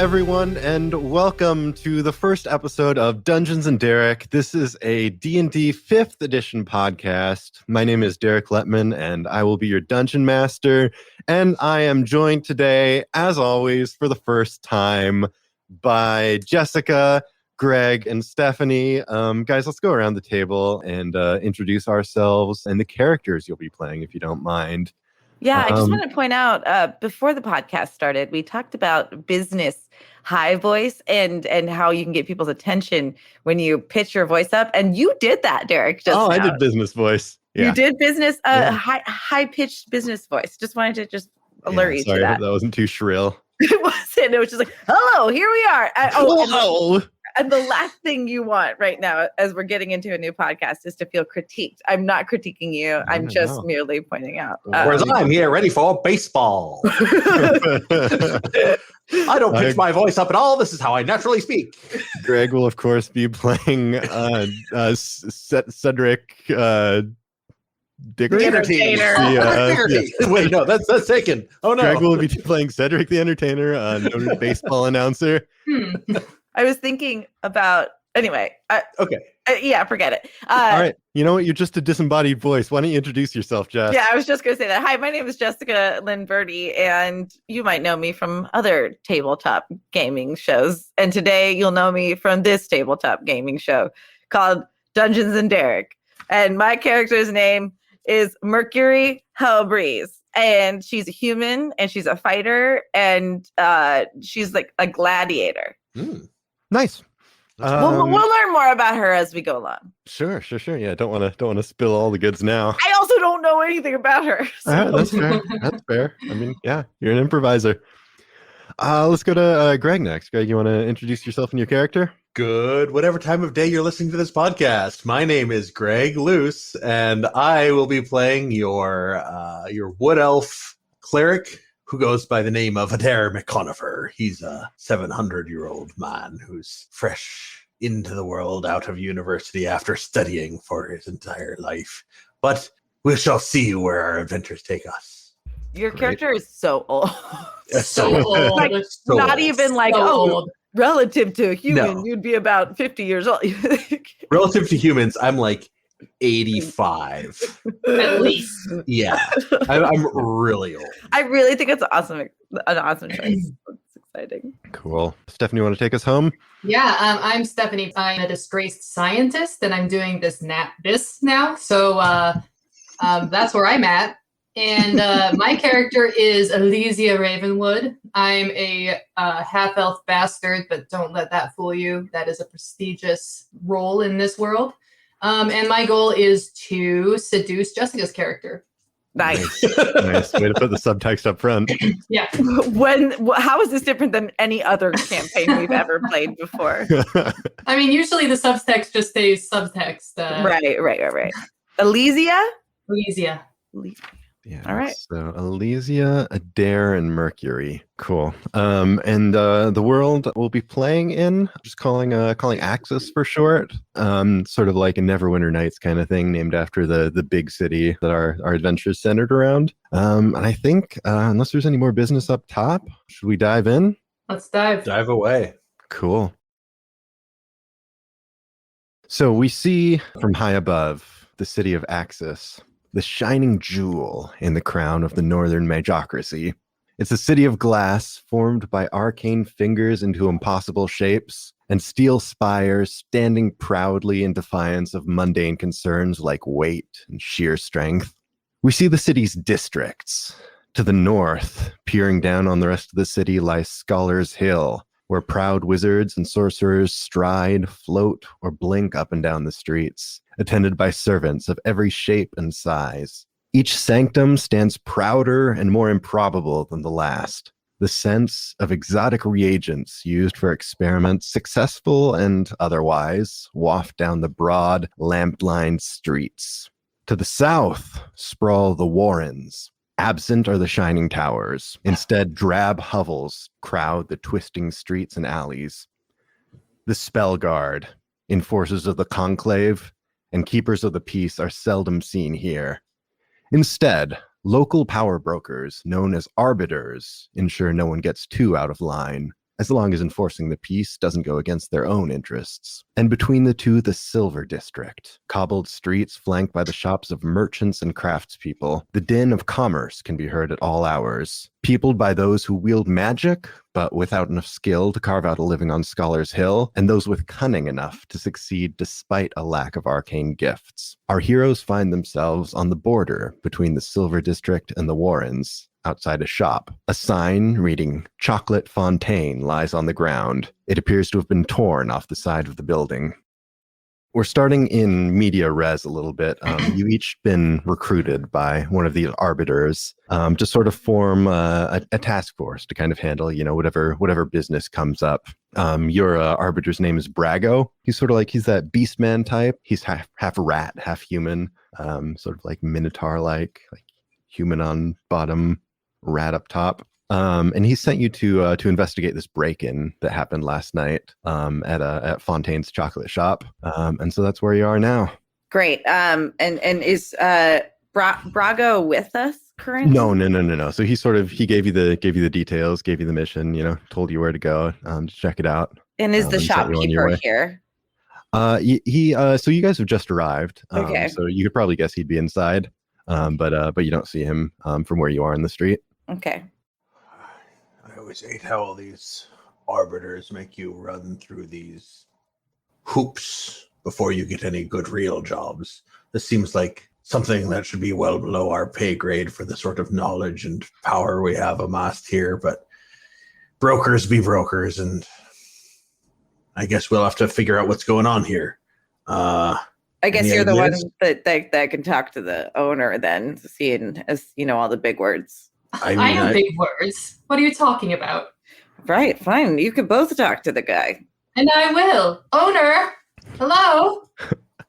everyone, and welcome to the first episode of Dungeons and Derek. This is a D&D 5th edition podcast. My name is Derek Letman, and I will be your dungeon master. And I am joined today, as always, for the first time by Jessica, Greg, and Stephanie. Guys, let's go around the table and introduce ourselves and the characters you'll be playing, if you don't mind. Yeah, I just want to point out, before the podcast started, we talked about business high voice and how you can get people's attention when you pitch your voice up. And you did that, Derek. I did business voice. Yeah. You did business, high-pitched business voice. Just wanted to alert you to that. That wasn't too shrill. It wasn't. It was just like, hello, here we are. Hello. And the last thing you want right now, as we're getting into a new podcast, is to feel critiqued. I'm not critiquing you. I'm just merely pointing out. Whereas I'm here ready for baseball. I don't pitch my voice up at all. This is how I naturally speak. Greg will, of course, be playing Cedric Dick the Entertainer. Wait, no, that's taken. Oh, no. Greg will be playing Cedric the Entertainer, noted baseball announcer. I was thinking about, anyway. Okay. Forget it. All right. You know what? You're just a disembodied voice. Why don't you introduce yourself, Jess? Yeah, I was just going to say that. Hi, my name is Jessica LYNN VERDI, and you might know me from other tabletop gaming shows. And today you'll know me from this tabletop gaming show called Dungeons and Derek. And my character's name is Mercurie Hellbreeze. And she's a human, and she's a fighter, and she's like a gladiator. Nice. We'll learn more about her as we go along. Sure. Yeah, don't want to spill all the goods now. I also don't know anything about her. So. That's fair. That's fair. I mean, yeah, you're an improviser. Let's go to Greg next. Greg, you want to introduce yourself and your character? Good. Whatever time of day you're listening to this podcast. My name is Greg LOOS, and I will be playing your wood elf cleric, who goes by the name of Adair McConnifer. He's a 700-year-old man who's fresh into the world out of university after studying for his entire life. But we shall see where our adventures take us. Your character is so old. So old. Like, so not old. even like, old. Relative to a human, you'd be about 50 years old. Relative to humans, I'm like 85 at least. Yeah, I'm really old. I really think it's an awesome choice. It's exciting. Cool. Stephanie, you want to take us home? Yeah, I'm Stephanie. I'm a disgraced scientist, and I'm doing this now. So that's where I'm at. And my character is Elesia Ravenwood. I'm a half-elf bastard, but don't let that fool you. That is a prestigious role in this world. And my goal is to seduce Jessica's character. Nice. Nice. Way to put the subtext up front. Yeah. How is this different than any other campaign we've ever played before? I mean, usually the subtext just stays subtext. Right. Elesia? Elesia. Yeah. All right. So Elesia, Adair, and Mercurie. Cool. And the world we'll be playing in, just calling Axys for short. Sort of like a Neverwinter Nights kind of thing, named after the big city that our adventures centered around. And I think unless there's any more business up top, should we dive in? Let's dive away. Cool. So we see from high above the city of Axys, the shining jewel in the crown of the northern magocracy. It's a city of glass formed by arcane fingers into impossible shapes, and steel spires standing proudly in defiance of mundane concerns like weight and sheer strength. We see the city's districts. To the north, peering down on the rest of the city, lies Scholar's Hill, where proud wizards and sorcerers stride, float, or blink up and down the streets, attended by servants of every shape and size. Each sanctum stands prouder and more improbable than the last. The scents of exotic reagents used for experiments, successful and otherwise, waft down the broad, lamp-lined streets. To the south sprawl the Warrens. Absent are the shining towers. Instead, drab hovels crowd the twisting streets and alleys. The Spell Guard, enforcers of the Conclave, and keepers of the peace are seldom seen here. Instead, local power brokers, known as arbiters, ensure no one gets too out of line. as long as enforcing the peace doesn't go against their own interests. And between the two, the Silver District. Cobbled streets flanked by the shops of merchants and craftspeople. The din of commerce can be heard at all hours. Peopled by those who wield magic, but without enough skill to carve out a living on Scholar's Hill, and those with cunning enough to succeed despite a lack of arcane gifts. Our heroes find themselves on the border between the Silver District and the Warrens, outside a shop. A sign reading Chocolate Fontaine lies on the ground. It appears to have been torn off the side of the building. We're starting in media res a little bit. You each been recruited by one of the arbiters to sort of form a task force to kind of handle, whatever business comes up. Your arbiter's name is Brago. He's sort of like, he's that beastman type. He's half rat, half human, sort of like Minotaur-like, like human on bottom, rat up top. And he sent you to investigate this break-in that happened last night at Fontaine's chocolate shop. And so that's where you are now. Great. And is Brago with us currently? No. So he gave you the details, gave you the mission, told you where to go to check it out. And is the shopkeeper here? So you guys have just arrived. Okay. So you could probably guess he'd be inside. But you don't see him from where you are in the street. Okay. I always hate how all these arbiters make you run through these hoops before you get any good real jobs. This seems like something that should be well below our pay grade for the sort of knowledge and power we have amassed here, but brokers be brokers, and I guess we'll have to figure out what's going on here. I guess you're the one that can talk to the owner then, seeing as all the big words. I know big words. What are you talking about? Right, fine. You can both talk to the guy. And I will. Owner! Hello?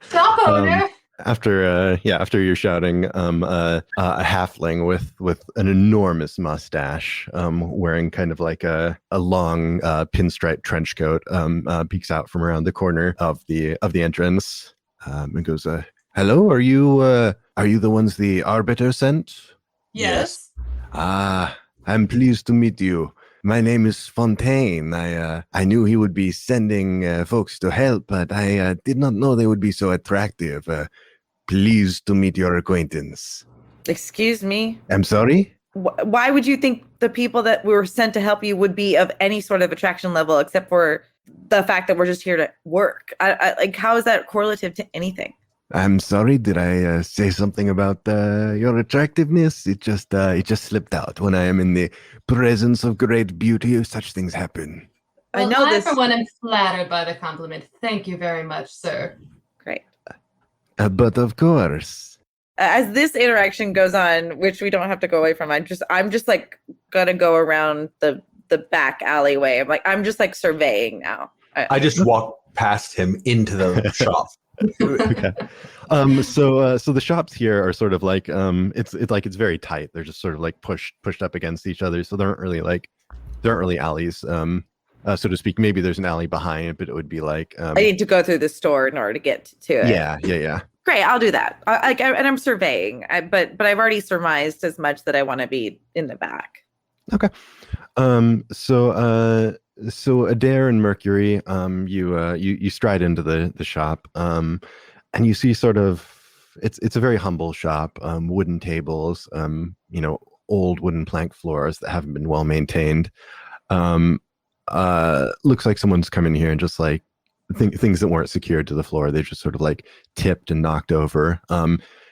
Stop, owner! After you're shouting, a halfling with an enormous mustache, wearing kind of like a long pinstripe trench coat, peeks out from around the corner of the entrance, and goes, "Hello, are you the ones the arbiter sent?" Yes. I'm pleased to meet you. My name is Fontaine. I knew he would be sending folks to help, but I did not know they would be so attractive. Pleased to meet your acquaintance. Excuse me? I'm sorry? Why would you think the people that were sent to help you would be of any sort of attraction level except for the fact that we're just here to work? Like, how is that correlative to anything? I'm sorry. Did I say something about your attractiveness? It just slipped out. When I am in the presence of great beauty, such things happen. Well, I, for one, am flattered by the compliment. Thank you very much, sir. Great. But of course. As this interaction goes on, which we don't have to go away from, I'm just like gonna go around the back alleyway. I'm just like surveying now. I just walk past him into the shop. Okay. So the shops here are sort of like it's very tight. They're just sort of like pushed up against each other. So there aren't really alleys, so to speak. Maybe there's an alley behind, but it would be like I need to go through the store in order to get to it. Yeah. Great, I'll do that. And I'm surveying, but I've already surmised as much that I want to be in the back. Okay. So Adair and Mercury, you stride into the shop, and you see sort of it's a very humble shop, wooden tables, old wooden plank floors that haven't been well maintained. Looks like someone's come in here and just like things that weren't secured to the floor, they just sort of like tipped and knocked over.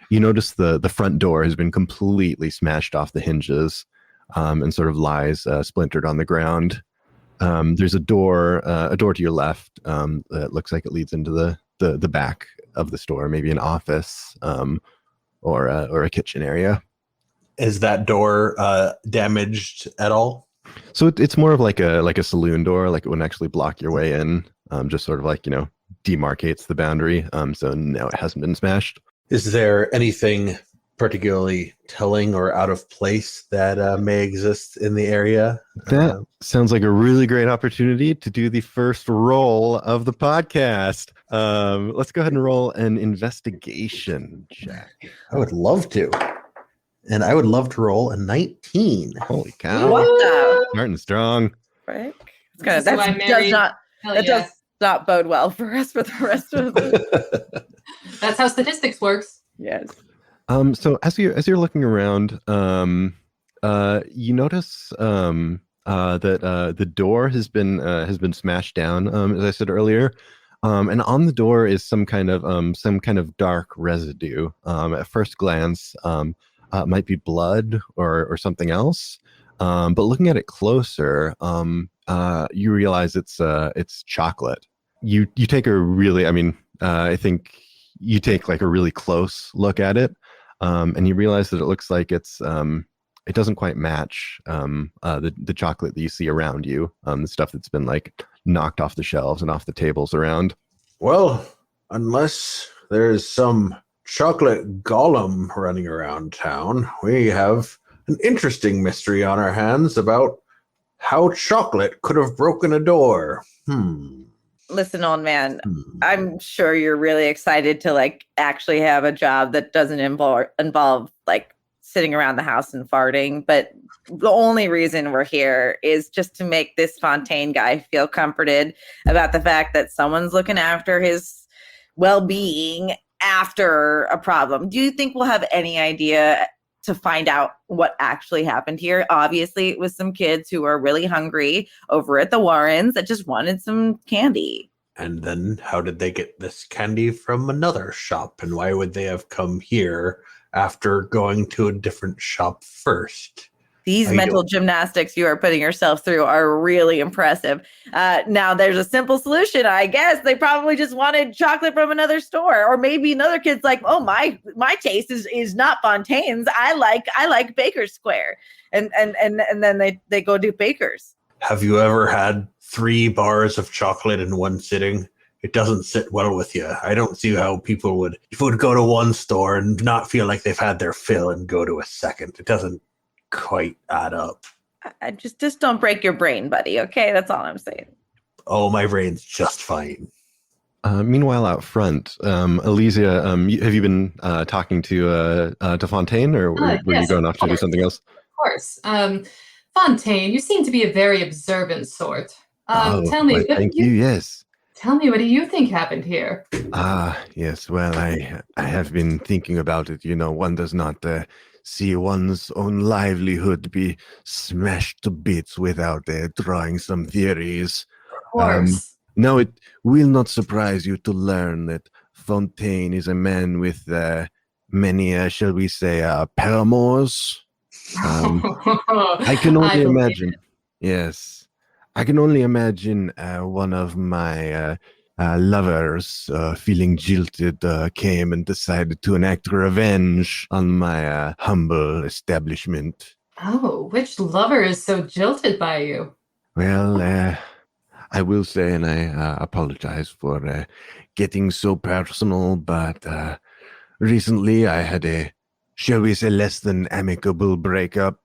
You notice the front door has been completely smashed off the hinges, and sort of lies splintered on the ground. There's a door to your left that looks like it leads into the back of the store, maybe an office or a kitchen area. Is that door damaged at all? So it's more of like a saloon door, like it wouldn't actually block your way in, just sort of like, demarcates the boundary. So no, it hasn't been smashed. Is there anything particularly telling or out of place that may exist in the area? That sounds like a really great opportunity to do the first roll of the podcast. Let's go ahead and roll an investigation check. I would love to. And I would love to roll a 19. Holy cow. What the? Martin strong. Frick? It's kind of This is why I married- that does not bode well for us for the rest of the. That's how statistics works. Yes. So as you're looking around, you notice that the door has been smashed down, as I said earlier, and on the door is some kind of dark residue. At first glance, it might be blood or something else, but looking at it closer, you realize it's chocolate. You take a really, I think you take like a really close look at it, and you realize that it looks like it doesn't quite match the chocolate that you see around you, the stuff that's been like knocked off the shelves and off the tables around. Well, unless there's some chocolate golem running around town, we have an interesting mystery on our hands about how chocolate could have broken a door. Listen, old man, I'm sure you're really excited to like actually have a job that doesn't involve like sitting around the house and farting, but the only reason we're here is just to make this Fontaine guy feel comforted about the fact that someone's looking after his well-being after a problem. Do you think we'll have any idea to find out what actually happened here? Obviously, it was some kids who were really hungry over at the Warrens that just wanted some candy. And then how did they get this candy from another shop? And why would they have come here after going to a different shop first? These mental gymnastics you are putting yourself through are really impressive. Now, there's a simple solution, I guess. They probably just wanted chocolate from another store, or maybe another kid's like, "Oh, my taste is not Fontaine's. I like Baker's Square," and then they go do Baker's. Have you ever had 3 bars of chocolate in one sitting? It doesn't sit well with you. I don't see how people would go to one store and not feel like they've had their fill and go to a second. It doesn't quite add up. I just don't break your brain, buddy. Okay, that's all I'm saying. Oh, my brain's just fine. Meanwhile, out front, Elesia, have you been talking to Fontaine, or were you going off to do something else? Of course. Fontaine, you seem to be a very observant sort. Tell me, thank you. Yes. Tell me, what do you think happened here? Yes. Well, I have been thinking about it. You know, one does not see one's own livelihood be smashed to bits without drawing some theories. Of course. No, it will not surprise you to learn that Fontaine is a man with many, shall we say, paramours. I can only imagine. Yes. I can only imagine one of my lovers, feeling jilted, came and decided to enact revenge on my humble establishment. Oh, which lover is so jilted by you? Well, I will say, and I apologize for getting so personal, but recently I had a, shall we say, less than amicable breakup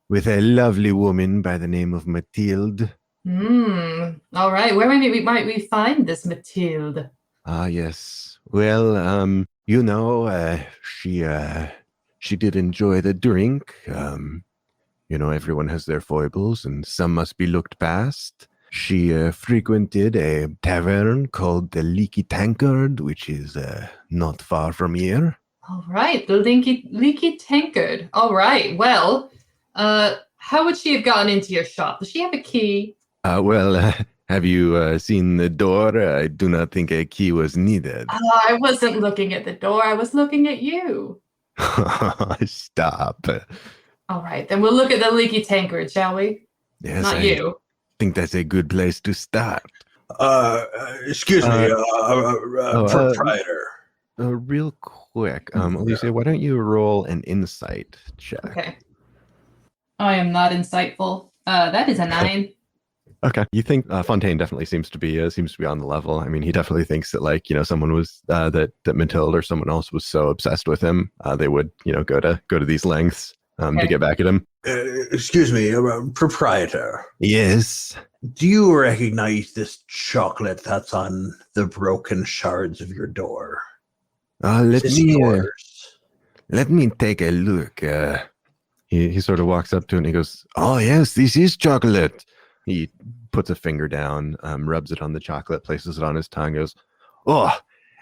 with a lovely woman by the name of Mathilde. All right. Where might we find this Mathilde? Yes. Well, you know, she did enjoy the drink. You know, everyone has their foibles, and some must be looked past. She frequented a tavern called the Leaky Tankard, which is not far from here. All right, the leaky tankard. All right. Well, how would she have gotten into your shop? Does she have a key? Well, have you seen the door? I do not think a key was needed. I wasn't looking at the door. I was looking at you. Stop. All right, then we'll look at the leaky tankard, shall we? Yes, Not you. I think that's a good place to start. Excuse me, proprietor. Real quick, Alicia, why don't you roll an insight check? Okay. I am not insightful. That is a 9. Okay, you think Fontaine definitely seems to be on the level. I mean, he definitely thinks that, like, you know, someone was that Mathilde or someone else was so obsessed with him, they would, you know, go to these lengths to get back at him. Excuse me, proprietor. Yes. Do you recognize this chocolate that's on the broken shards of your door? Let me take a look. He sort of walks up to it and he goes, "Oh yes, this is chocolate. He puts a finger down, rubs it on the chocolate, places it on his tongue, goes, "Oh,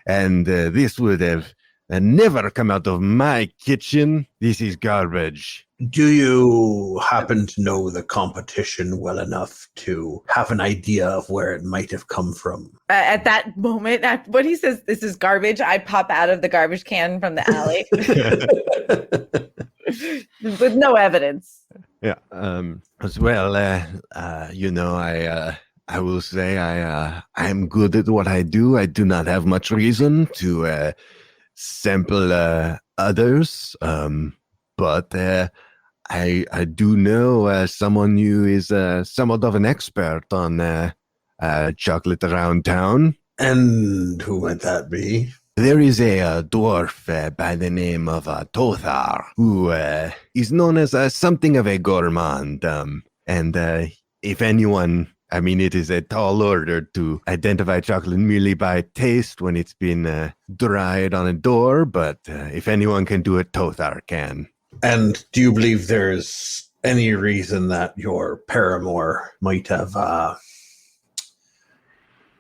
and this would have never come out of my kitchen. This is garbage." Do you happen to know the competition well enough to have an idea of where it might have come from? At that moment, when he says this is garbage, I pop out of the garbage can from the alley with no evidence. Yeah. As well, I will say I'm good at what I do. I do not have much reason to sample others, but I do know someone who is somewhat of an expert on chocolate around town. And who might that be? There is a dwarf by the name of Tothar, who is known as something of a gourmand. And if anyone, I mean, it is a tall order to identify chocolate merely by taste when it's been dried on a door, but if anyone can do it, Tothar can. And do you believe there's any reason that your paramour might have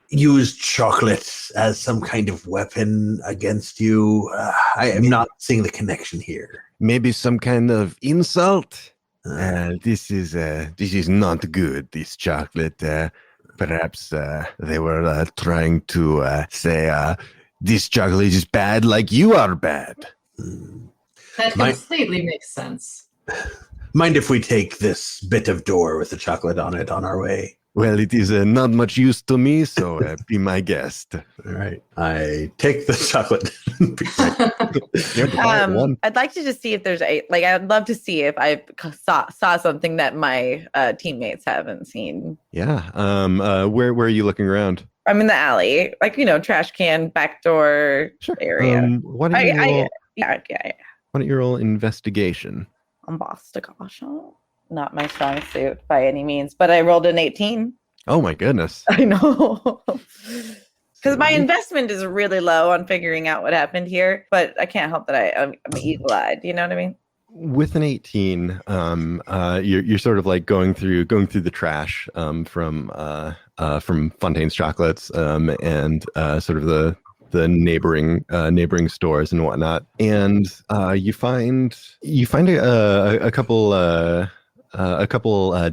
used chocolate as some kind of weapon against you? I am not seeing the connection here. Maybe some kind of insult? This is not good, this chocolate. Perhaps they were trying to say this chocolate is bad like you are bad. That completely makes sense. Mind if we take this bit of door with the chocolate on it on our way? Well, it is not much use to me, so be my guest. All right. I take the chocolate. I'd like to just see if there's I'd love to see if I saw something that my teammates haven't seen. Yeah. Where are you looking around? I'm in the alley, trash can, back door area. Why don't you roll, yeah. Why don't you roll investigation? I'm boss to caution. Not my strong suit by any means, but I rolled an 18. Oh my goodness. I know. Because my investment is really low on figuring out what happened here, but I can't help that I'm eagle-eyed. You know what I mean? With an 18, you're sort of like going through the trash from Fontaine's Chocolates and sort of the neighboring stores and whatnot, and you find a couple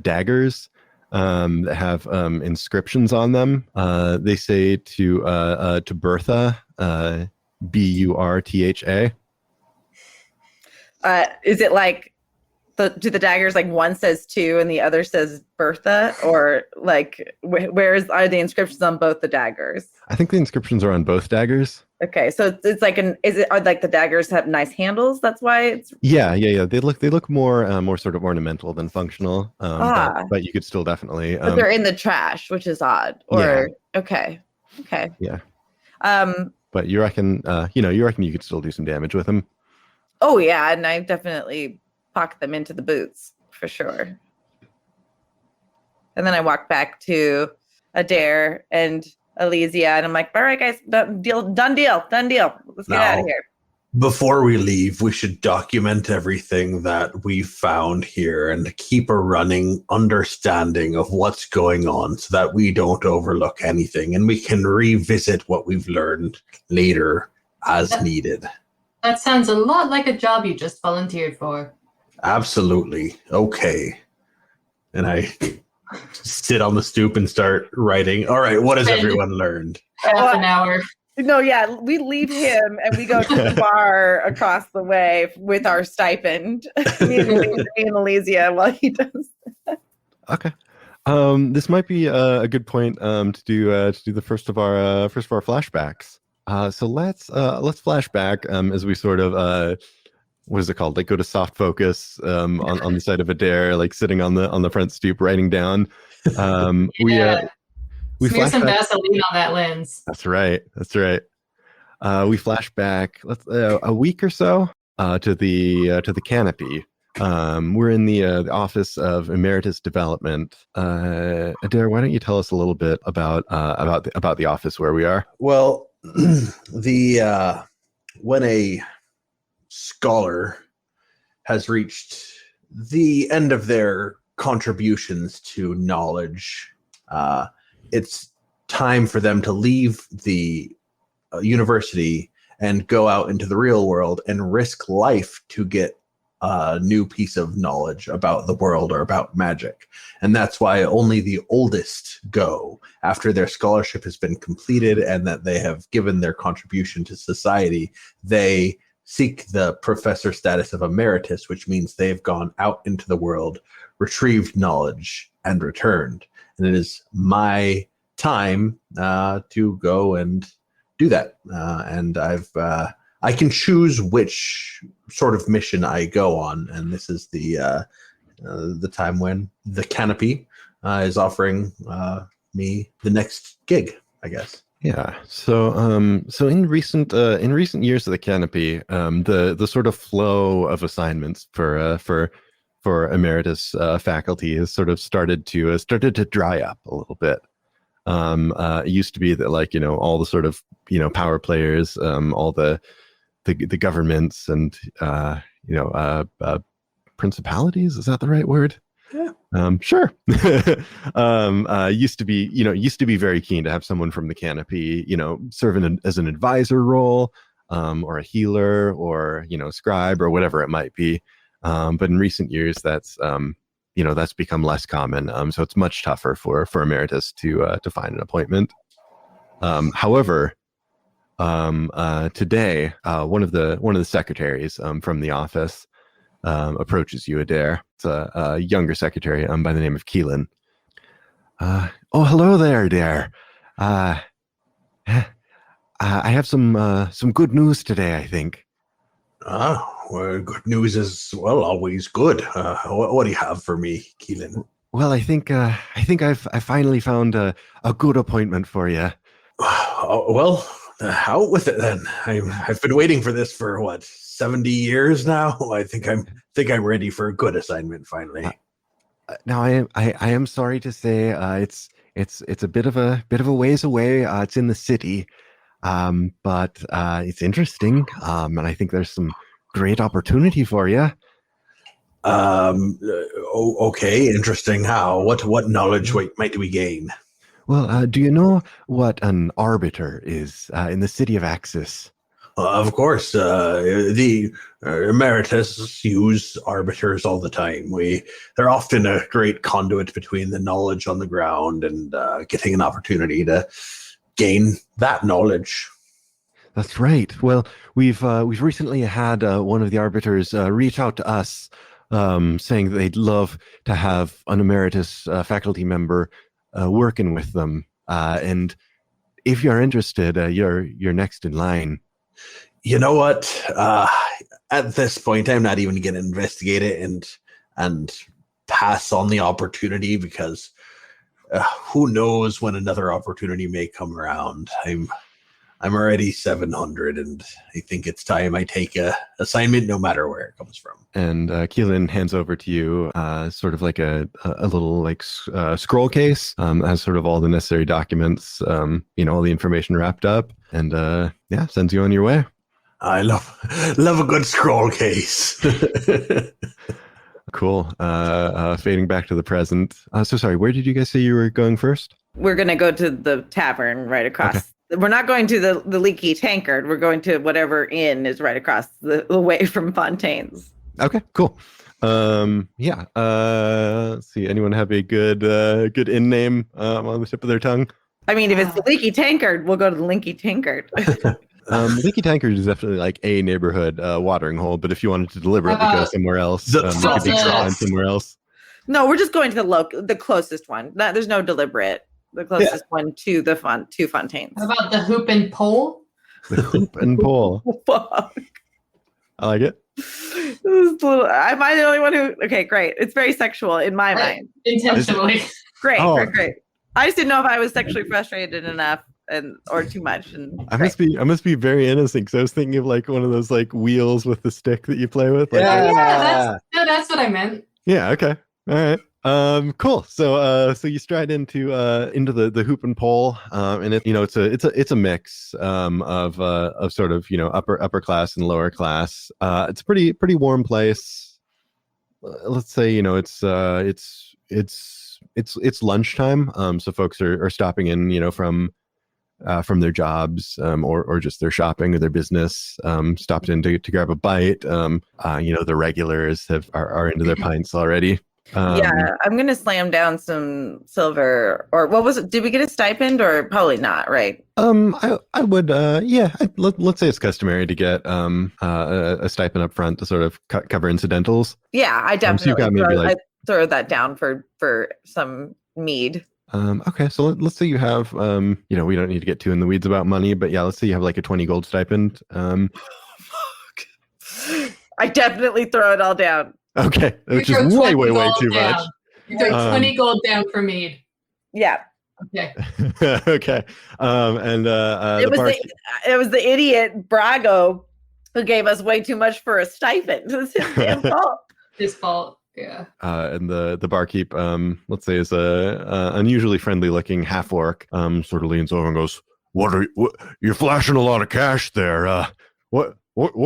daggers that have inscriptions on them. They say to Bertha, Burtha. Is it like do the daggers like one says to and the other says Bertha, or like are the inscriptions on both the daggers? I think the inscriptions are on both daggers. Okay, so it's like are like the daggers have nice handles? That's why it's yeah. They look more sort of ornamental than functional. But you could still definitely. But they're in the trash, which is odd. Or okay. Yeah. But you reckon you could still do some damage with them? Oh yeah, and I definitely pocket them into the boots for sure. And then I walk back to Adair and Elesia, and I'm like, all right, guys, done deal. Let's get out of here. Before we leave, we should document everything that we found here and keep a running understanding of what's going on so that we don't overlook anything and we can revisit what we've learned later as needed. That sounds a lot like a job you just volunteered for. Absolutely. Okay. And I sit on the stoop and start writing. All right, what has everyone learred? Half an hour. No, yeah, we leave him and we go to the bar across the way with our stipend. me and Elesia while he does that. Okay. This might be a good point to do the first of our flashbacks. So let's flash back as we sort of what is it called? Like go to soft focus on the side of Adair, like sitting on the front stoop, writing down. We smear some back. Vaseline on that lens. That's right. We flash back a week or so to the canopy. We're in the office of Emeritus Development. Adair, why don't you tell us a little bit about the office where we are? Well, when a scholar has reached the end of their contributions to knowledge. It's time for them to leave the university and go out into the real world and risk life to get a new piece of knowledge about the world or about magic. And that's why only the oldest go after their scholarship has been completed and that they have given their contribution to society. They seek the professor status of emeritus, which means they've gone out into the world, retrieved knowledge, and returned. And it is my time to go and do that. And I can choose which sort of mission I go on, and this is the time when the Canopy is offering me the next gig, I guess. Yeah. So in recent years of the Canopy, the sort of flow of assignments for emeritus faculty has sort of started to dry up a little bit. It used to be that, like, all the sort of power players, all the governments and principalities, is that the right word? Yeah. Sure. Used to be very keen to have someone from the Canopy, serve as an advisor role, or a healer, or scribe, or whatever it might be. But in recent years, that's become less common. So it's much tougher for emeritus to find an appointment. However, today, one of the secretaries from the office approaches you, Adair. It's a younger secretary by the name of Keelan. Oh, hello there, Adair. I have some good news today, I think. Well, good news is, well, always good. What do you have for me, Keelan? Well, I think I finally found a good appointment for you. Well, out with it then. I've been waiting for this for 70 years now. I think I'm ready for a good assignment finally. Now I am sorry to say it's a bit of a ways away. It's in the city, but it's interesting, and I think there's some great opportunity for you. Okay, interesting. How? What knowledge might we gain? Well, do you know what an arbiter is in the city of Axys? Of course, the emeritus use arbiters all the time. They're often a great conduit between the knowledge on the ground and getting an opportunity to gain that knowledge. That's right. Well, we've recently had one of the arbiters reach out to us, saying that they'd love to have an emeritus faculty member working with them. And if you're interested, you're next in line. You know what? At this point, I'm not even going to investigate it and pass on the opportunity, because who knows when another opportunity may come around. I'm already 700, and I think it's time I take a assignment, no matter where it comes from. And Keelan hands over to you sort of like a little scroll case, has sort of all the necessary documents, all the information wrapped up, and sends you on your way. I love a good scroll case. Cool. Fading back to the present. So sorry, where did you guys say you were going first? We're going to go to the tavern right across. Okay. We're not going to the Leaky Tankard. We're going to whatever inn is right across the way from Fontaine's. Okay, cool. Let's see. Anyone have a good inn name on the tip of their tongue? I mean, if it's the Leaky Tankard, we'll go to the Leaky Tankard. Leaky Tankard is definitely like a neighborhood watering hole, but if you wanted to deliberately go somewhere else, you could be drawn somewhere else. No, we're just going to the closest one. There's no deliberate. The closest one to the Fontaines. How about the hoop and pole? The hoop and pole. Fuck. I like it. Am I the only one who? Okay, great. It's very sexual in my mind. Intentionally. Great. I just didn't know if I was sexually frustrated enough or too much. And I must be very innocent, because I was thinking of like one of those like wheels with the stick that you play with. That's what I meant. Yeah. Okay. All right. Cool. So you stride into the hoop and pole, and it's a mix of sort of upper class and lower class. It's a pretty warm place. let's say it's lunchtime. So folks are stopping in, from their jobs, or just their shopping or their business, stopped in to grab a bite. The regulars are into their pints already. I'm gonna slam down some silver, or what was it? Did we get a stipend, or probably not? Right. I would, let's say it's customary to get a stipend up front to sort of cover incidentals. Yeah, I So you've definitely got maybe I throw that down for some mead. Okay, so let's say you have, we don't need to get too in the weeds about money, but yeah, let's say you have like a 20 gold stipend. I definitely throw it all down. Okay, which is way too much. You throw 20 gold down for mead. Yeah. Okay. Okay. It was the idiot Brago who gave us way too much for a stipend. It was his damn fault. His fault. Yeah. And the barkeep, let's say, is a unusually friendly looking half orc. Sort of leans over and goes, "What you're flashing a lot of cash there? What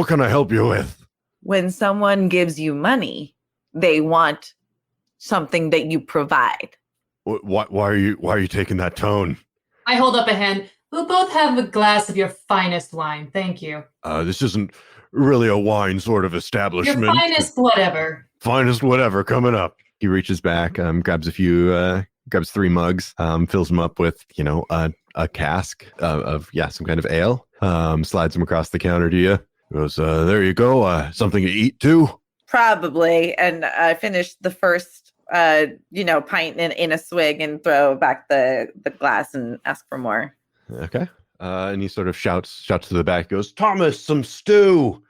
can I help you with?" When someone gives you money, they want something that you provide. Why are you taking that tone? I hold up a hand. We'll both have a glass of your finest wine. Thank you. This isn't really a wine sort of establishment. Your finest whatever. Finest whatever coming up. He reaches back, grabs 3 mugs, fills them up with, a cask of some kind of ale, slides them across the counter to you. Goes, there you go. Something to eat too? Probably. And I finished the first, pint in a swig and throw back the glass and ask for more. Okay. And he sort of shouts to the back, goes, "Thomas, some stew!"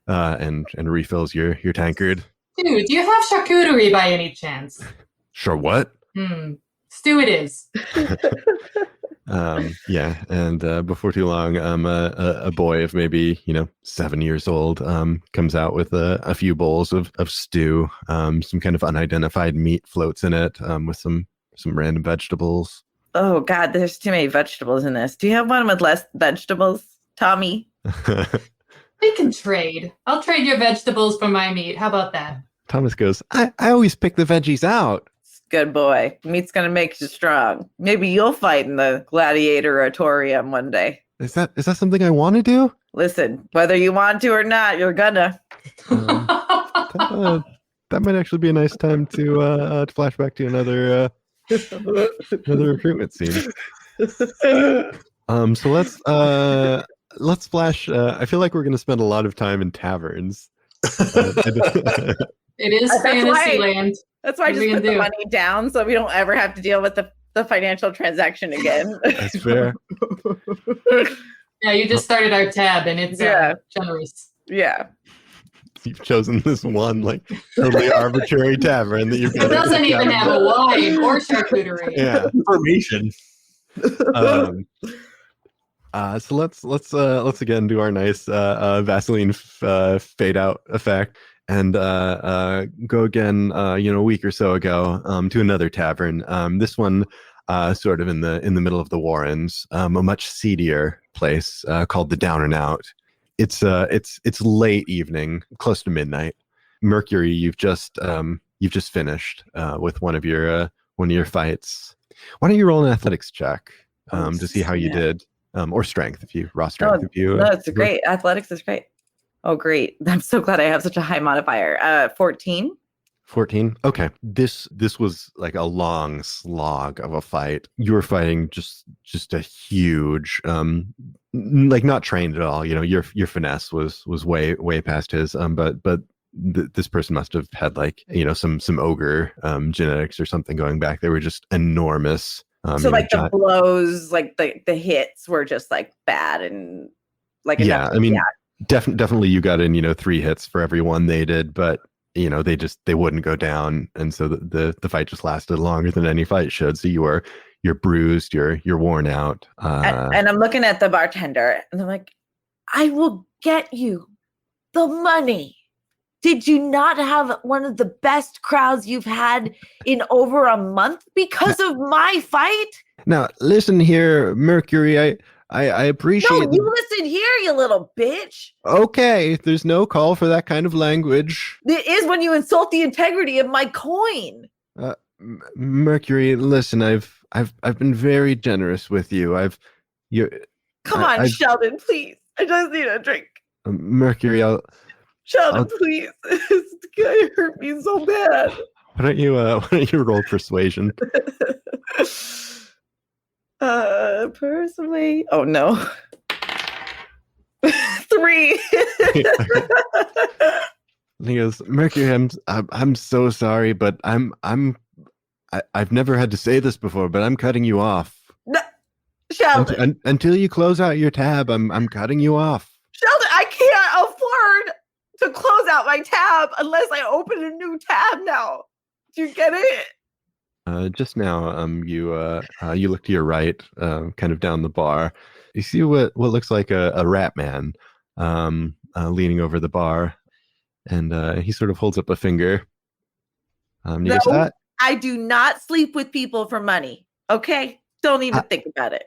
And refills your tankard. Dude, do you have charcuterie by any chance? Sure, what? Stew it is. And before too long, a boy of maybe 7 years old comes out with a few bowls of stew. Some kind of unidentified meat floats in it, with some random vegetables. Oh God, there's too many vegetables in this. Do you have one with less vegetables, Tommy? We can trade. I'll trade your vegetables for my meat. How about that? Thomas goes, I always pick the veggies out. Good boy. Meat's gonna make you strong. Maybe you'll fight in the gladiator auditorium one day. Is that something I want to do? Listen, whether you want to or not, you're gonna. That might actually be a nice time to flash back to another recruitment scene. So let's flash. I feel like we're going to spend a lot of time in taverns. It is fantasy land. That's why I just put the money down so we don't ever have to deal with the financial transaction again. That's fair. Yeah, you just started our tab and it's generous. Yeah. You've chosen this one totally arbitrary tavern that you've got. It doesn't even have a wine or charcuterie. Yeah. Information. So let's again do our nice Vaseline fade out effect and go again a week or so ago to another tavern. This one sort of in the middle of the Warrens, a much seedier place called the Down and Out. It's late evening, close to midnight. Mercury, you've just finished with one of your fights. Why don't you roll an athletics check to see how you did? Or strength, if you raw strength. No, it's great. Athletics is great. Oh, great! I'm so glad I have such a high modifier. 14. 14. Okay. This was like a long slog of a fight. You were fighting just a huge, not trained at all. Your finesse was way past his. But this person must have had some ogre genetics or something going back. They were just enormous. So the blows, the hits were just bad and definitely you got in 3 hits for every one they did, but they wouldn't go down, and so the fight just lasted longer than any fight should. So you're bruised, you're worn out. And I'm looking at the bartender and I'm like, I will get you the money. Did you not have one of the best crowds you've had in over a month because of my fight? Now, listen here, Mercury. I No, appreciate. you listen here, you little bitch. Okay, there's no call for that kind of language. It is when you insult the integrity of my coin. Mercury, listen, I've been very generous with you. Come on, Sheldon, please. I just need a drink. Mercury, Sheldon, please. This guy hurt me so bad. why don't you roll persuasion? Personally, oh no. 3. And he goes, Mercury, I'm so sorry, but I've never had to say this before, but I'm cutting you off. No, Sheldon. Until you close out your tab, I'm cutting you off. Sheldon, I can't afford to close out my tab unless I open a new tab now. Do you get it? Just now, you look to your right, kind of down the bar. You see what looks like a rat man, leaning over the bar, and he sort of holds up a finger. No, I do not sleep with people for money. Okay, don't even think about it.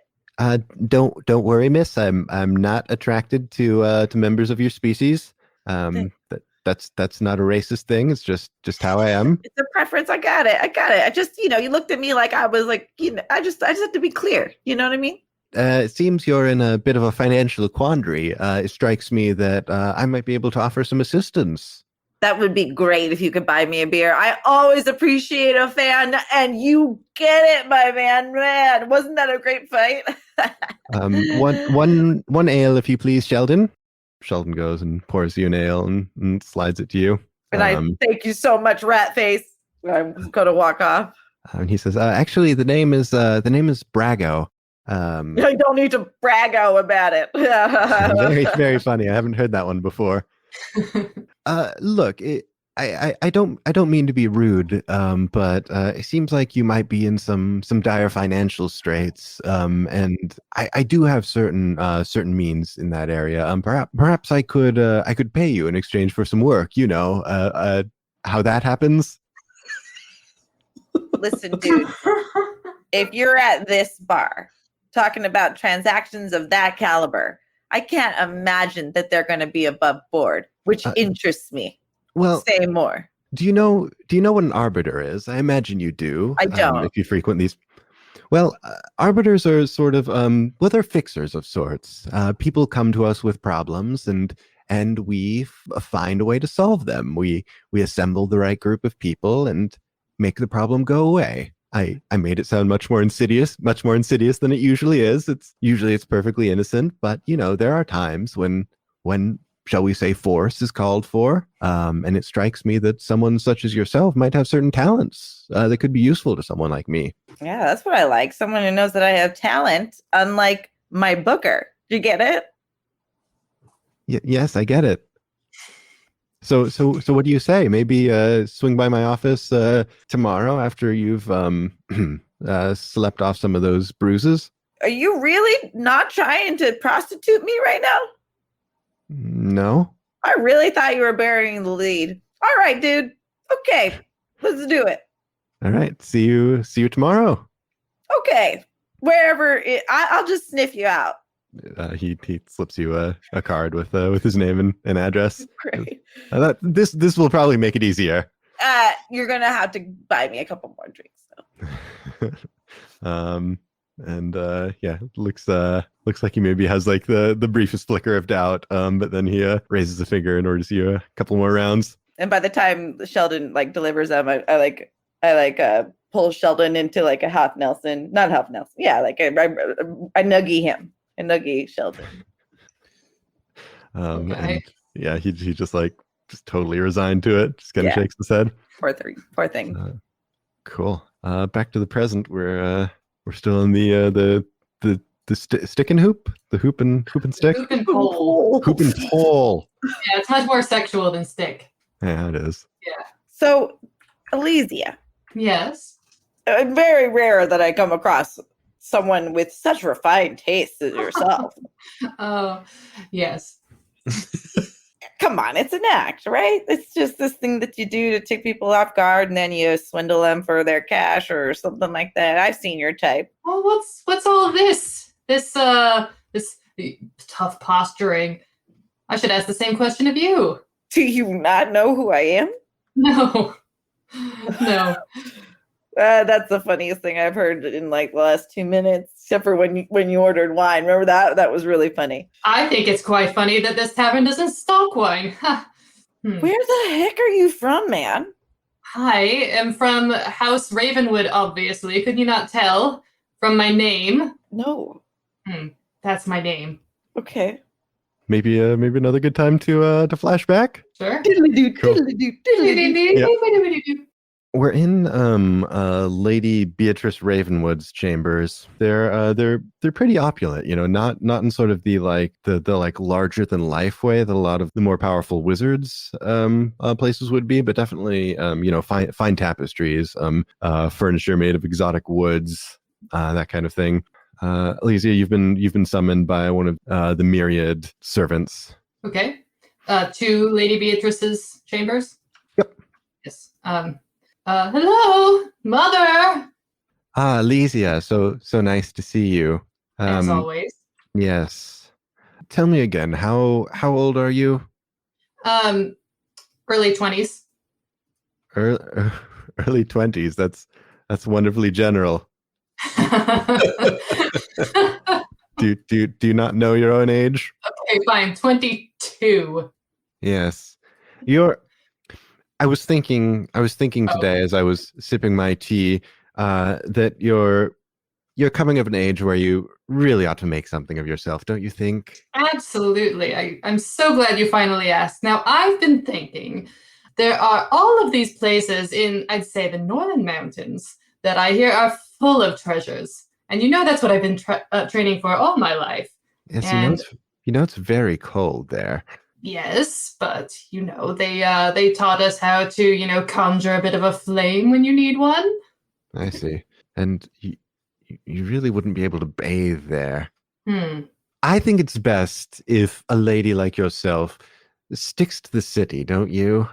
Don't worry, miss. I'm not attracted to members of your species. That's not a racist thing. It's just how I am. It's a preference. I got it. I just, you looked at me like I was like, I just have to be clear. You know what I mean? It seems you're in a bit of a financial quandary. It strikes me that I might be able to offer some assistance. That would be great if you could buy me a beer. I always appreciate a fan, and you get it, my man. Man, wasn't that a great fight? One ale, if you please, Sheldon. Sheldon goes and pours you an ale and slides it to you. And I thank you so much, rat face. I'm going to walk off. And he says, actually, the name is Brago. I don't need to braggo about it. Very, very funny. I haven't heard that one before. Look, I don't mean to be rude, but it seems like you might be in some dire financial straits, and I do have certain means in that area. Perhaps I could pay you in exchange for some work. You know, how that happens. Listen, dude, if you're at this bar talking about transactions of that caliber, I can't imagine that they're going to be above board, which interests me. Well, say more. Do you know what an arbiter is? I imagine you do. I don't. If you frequent these. Well, arbiters are sort of they're fixers of sorts. People come to us with problems, and we find a way to solve them. We assemble the right group of people and make the problem go away. I made it sound much more insidious than it usually is. It's perfectly innocent, but there are times when shall we say force is called for, and it strikes me that someone such as yourself might have certain talents that could be useful to someone like me. Yeah, that's what I like. Someone who knows that I have talent, unlike my booker. Do you get it? Yes, I get it. So what do you say? Maybe swing by my office tomorrow after you've slept off some of those bruises? Are you really not trying to prostitute me right now? No. I really thought you were burying the lead. All right, dude. Okay, let's do it. All right. See you tomorrow. Okay. Wherever I'll just sniff you out. He slips you a card with his name and address. Great. This will probably make it easier. You're gonna have to buy me a couple more drinks. So. And looks like he maybe has like the briefest flicker of doubt, but then he raises a finger and orders you a couple more rounds. And by the time Sheldon delivers them, I pull Sheldon into like a half Nelson, not half Nelson, yeah, like I nuggie him. And nuggie Sheldon. Okay. And yeah, he just totally resigned to it. Just kind of shakes his head. Poor thing. Cool. Back to the present. We're still in the stick and hoop, the hoop and stick. Hoop and pole. Hoop and pole. Yeah, it's much more sexual than stick. Yeah, it is. Yeah. So, Elesia. Yes. Very rare that I come across someone with such refined taste as yourself. Oh, yes. Come on, it's an act, right? It's just this thing that you do to take people off guard, and then you swindle them for their cash or something like that. I've seen your type. Well, what's all of this? This This tough posturing. I should ask the same question of you. Do you not know who I am? No. No. That's the funniest thing I've heard in like the last 2 minutes, except for when you ordered wine. Remember that? That was really funny. I think it's quite funny that this tavern doesn't stock wine. Where the heck are you from, man? I am from House Ravenwood, obviously. Could you not tell from my name? No. That's my name. Okay. Maybe another good time to flash back. Sure. Cool. Yep. We're in Lady Beatrice Ravenwood's chambers. They're pretty opulent, not in sort of the larger than life way that a lot of the more powerful wizards places would be, but definitely fine tapestries, furniture made of exotic woods, that kind of thing. Elesia, you've been summoned by one of the myriad servants. Okay. To Lady Beatrice's chambers? Yep. Yes. Hello, Mother. Elesia, so nice to see you. As always. Yes. Tell me again, how old are you? Early 20s. Early 20s. That's wonderfully general. Do you not know your own age? Okay, fine. 22. Yes. I was thinking today as I was sipping my tea that you're coming of an age where you really ought to make something of yourself, don't you think? Absolutely. I'm so glad you finally asked. Now, I've been thinking there are all of these places in, I'd say, the Northern Mountains that I hear are full of treasures. And that's what I've been training for all my life. Yes, and it's very cold there. Yes, but they taught us how to conjure a bit of a flame when you need one. I see. And you really wouldn't be able to bathe there. I think it's best if a lady like yourself sticks to the city, don't you?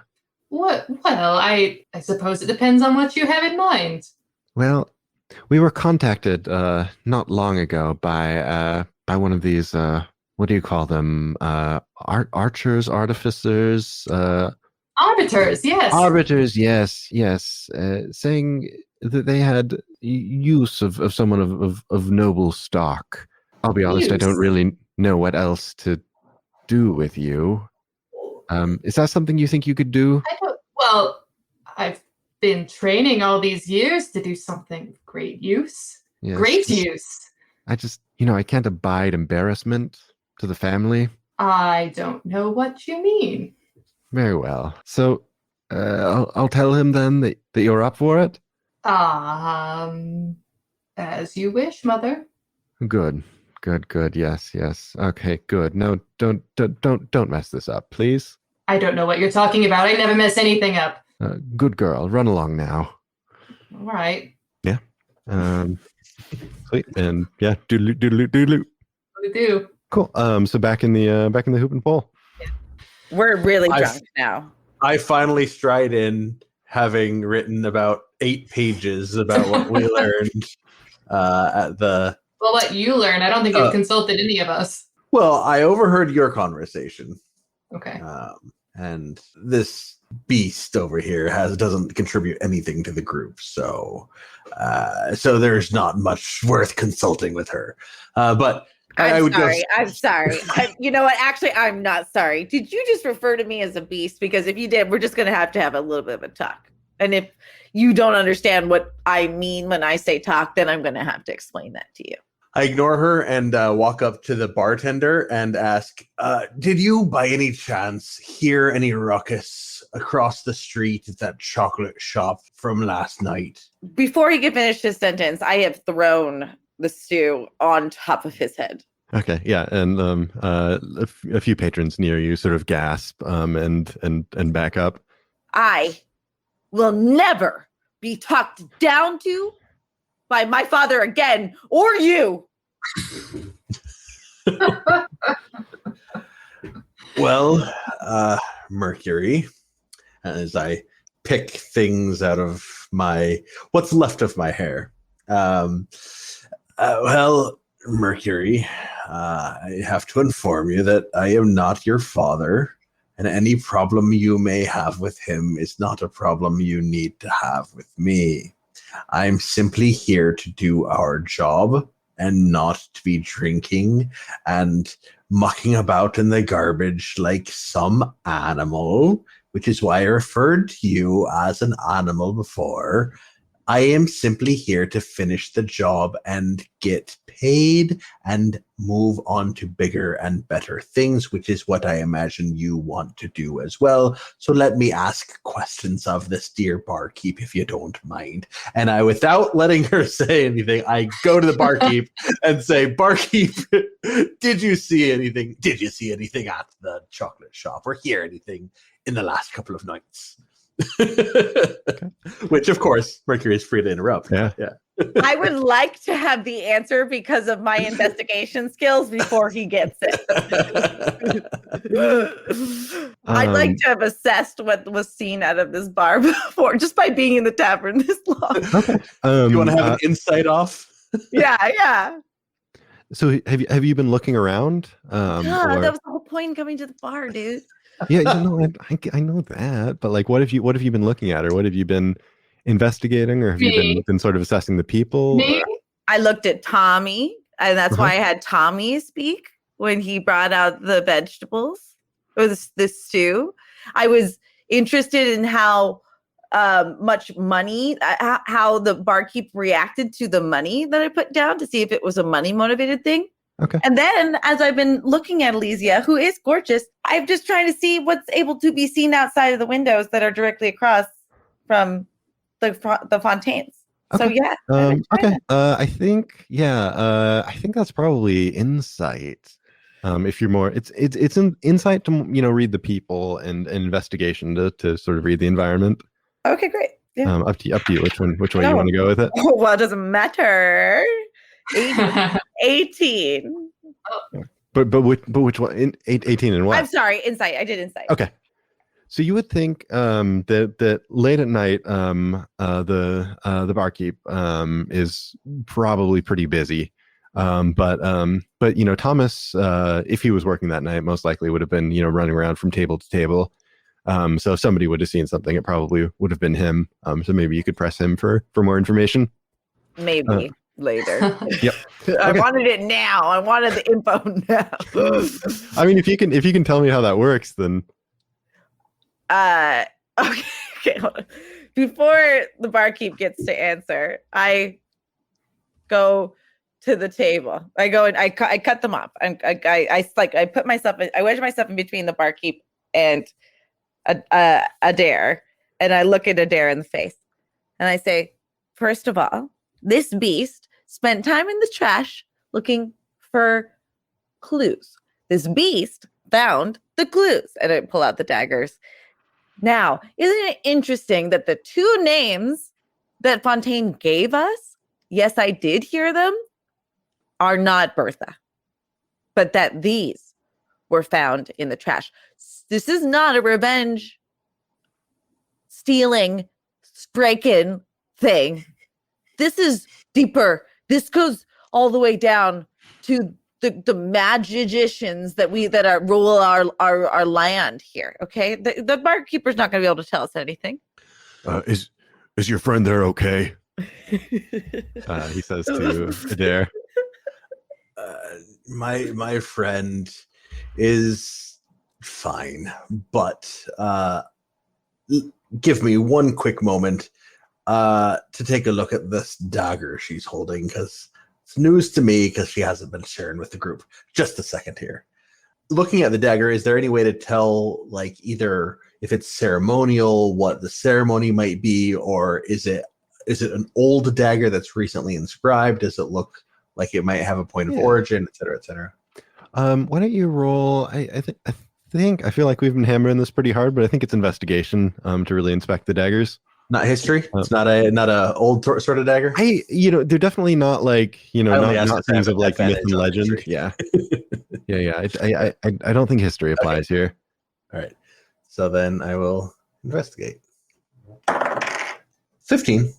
What? Well, I suppose it depends on what you have in mind. Well, we were contacted not long ago by one of these what do you call them? Archers, artificers, arbiters, yes. Arbiters, yes. Saying that they had use of someone of noble stock. I'll be honest, I don't really know what else to do with you. Is that something you think you could do? Well, I've been training all these years to do something of great use. Yes. Great use. I just, I can't abide embarrassment to the family. I don't know what you mean. Very well. So, I'll tell him then that you're up for it. As you wish, Mother. Good. Yes. Okay, good. No, don't mess this up, please. I don't know what you're talking about. I never mess anything up. Good girl. Run along now. All right. Yeah. Sweet. And yeah, doodaloo. What to do? Cool. So back in the hoop and pole. We're really drunk now. I finally stride in, having written about 8 pages about what we learned at the. Well, what you learn? I don't think you've consulted any of us. Well, I overheard your conversation. Okay. And this beast over here doesn't contribute anything to the group, so there's not much worth consulting with her. But I'm sorry. You know what? Actually, I'm not sorry. Did you just refer to me as a beast? Because if you did, we're just going to have a little bit of a talk. And if you don't understand what I mean when I say talk, then I'm going to have to explain that to you. I ignore her and walk up to the bartender and ask, did you by any chance hear any ruckus across the street at that chocolate shop from last night? Before he can finish his sentence, I have thrown the stew on top of his head. Okay, yeah, and a few patrons near you sort of gasp and back up. I will never be talked down to by my father again, or you. Well, Mercury, as I pick things out of what's left of my hair. Well, Mercury, I have to inform you that I am not your father, and any problem you may have with him is not a problem you need to have with me. I'm simply here to do our job and not to be drinking and mucking about in the garbage like some animal, which is why I referred to you as an animal before. I am simply here to finish the job and get paid and move on to bigger and better things, which is what I imagine you want to do as well. So let me ask questions of this dear barkeep, if you don't mind. And I, without letting her say anything, I go to the barkeep and say, barkeep, did you see anything? Did you see anything at the chocolate shop or hear anything in the last couple of nights? Okay. Which, of course, Mercury is free to interrupt. Yeah. I would like to have the answer because of my investigation skills before he gets it. I'd like to have assessed what was seen out of this bar before, just by being in the tavern this long. Okay. You want to have an insight off? Yeah. So have you been looking around? That was the whole point in coming to the bar, dude. Yeah, I know that, but like, what have you been looking at, or what have you been investigating, or have you been sort of assessing the people? I looked at Tommy, and that's why I had Tommy speak when he brought out the vegetables or the stew. I was interested in how much money, how the barkeep reacted to the money that I put down to see if it was a money motivated thing. Okay. And then as I've been looking at Elesia, who is gorgeous, I'm just trying to see what's able to be seen outside of the windows that are directly across from the fontaines. Okay. So yeah. Okay. I think that's probably insight. If you're more, it's an insight to read the people and investigation to sort of read the environment. Okay, great. Yeah. Up to you. Which way you want to go with it? Well, it doesn't matter. 18. But which one? 18 and what? I'm sorry, insight. I did insight. Okay. So you would think that late at night, the barkeep is probably pretty busy. But Thomas, if he was working that night, most likely would have been running around from table to table. So if somebody would have seen something, it probably would have been him. So maybe you could press him for more information. Maybe later. Yep. I wanted it now. I wanted the info now. I mean, if you can tell me how that works, then. Okay. Hold on. Before the barkeep gets to answer, I go to the table. I go and I cut them off. I put myself I wedge myself in between the barkeep and Adair, and I look at Adair in the face, and I say, first of all, this beast spent time in the trash looking for clues. This beast found the clues, and I pull out the daggers. Now, isn't it interesting that the two names that Fontaine gave us, yes, I did hear them, are not Bertha, but that these were found in the trash. This is not a revenge stealing, striking thing. This is deeper. This goes all the way down to the magicians that rule our land here. Okay, the barkeeper's not going to be able to tell us anything. Is your friend there okay? He says to Adair. My friend is fine, but give me one quick moment to take a look at this dagger she's holding, because it's news to me, because she hasn't been sharing with the group. Just a second here. Looking at the dagger, is there any way to tell, like, either if it's ceremonial, what the ceremony might be, or is it an old dagger that's recently inscribed? Does it look like it might have a point of origin, et cetera, et cetera? Why don't you roll? I feel like we've been hammering this pretty hard, but I think it's investigation to really inspect the daggers. Not history. It's not a old sort of dagger. They're definitely not like not things of like myth and legend. History. Yeah, yeah. I don't think history applies here. All right. So then I will investigate. 15.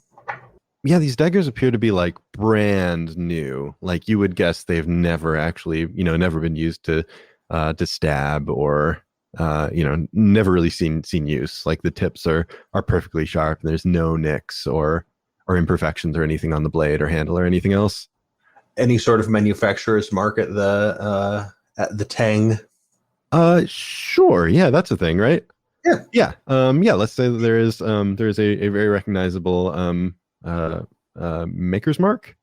Yeah, these daggers appear to be like brand new. Like you would guess they've never actually, never been used to stab or never really seen use. Like the tips are perfectly sharp. And there's no nicks or imperfections or anything on the blade or handle or anything else. Any sort of manufacturer's mark at the tang? Sure. Yeah, that's a thing, right? Yeah. Yeah. Let's say that there is a very recognizable maker's mark.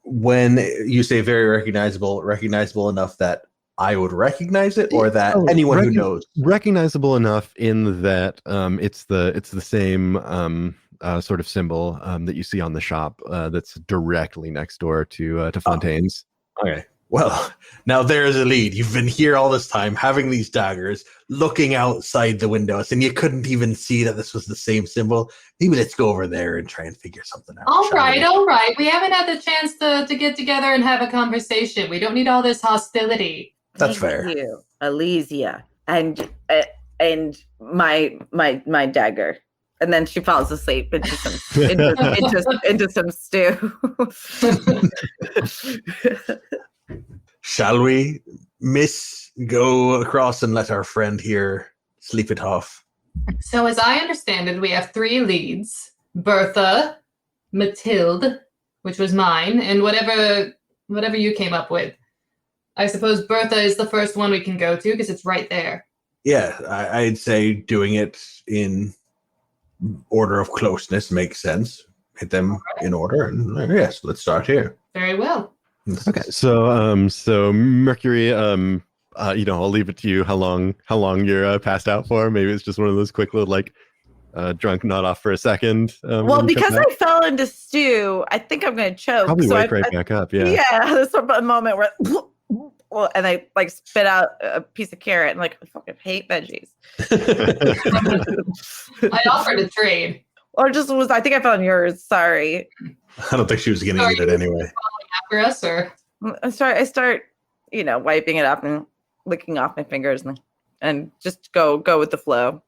When you say very recognizable enough that I would recognize it, or that anyone who knows, recognizable enough in that it's the same sort of symbol that you see on the shop that's directly next door to Fontaine's. Okay. Well, now there's a lead. You've been here all this time, having these daggers, looking outside the windows, and you couldn't even see that this was the same symbol. Maybe let's go over there and try and figure something out. All right. We haven't had the chance to get together and have a conversation. We don't need all this hostility. That's Thank fair. you, Elesia, and my dagger. And then she falls asleep into some stew. Shall we, Miss, go across and let our friend here sleep it off? So as I understand it, we have 3 leads. Bertha, Mathilde, which was mine, and whatever you came up with. I suppose Bertha is the first one we can go to because it's right there. Yeah, I'd say doing it in order of closeness makes sense. Hit them in order, and yes, let's start here. Very well. Okay, so Mercury, I'll leave it to you how long you're passed out for. Maybe it's just one of those quick little drunk nod off for a second. Well, because I fell into stew, I think I'm going to choke. Probably wake right back up. Yeah. Yeah, there's a moment where, and I spit out a piece of carrot and I fucking hate veggies. I offered a trade. Or I think I fell on yours. Sorry. I don't think she was going to eat it anyway. After us, or I start, wiping it up and licking off my fingers and just go with the flow.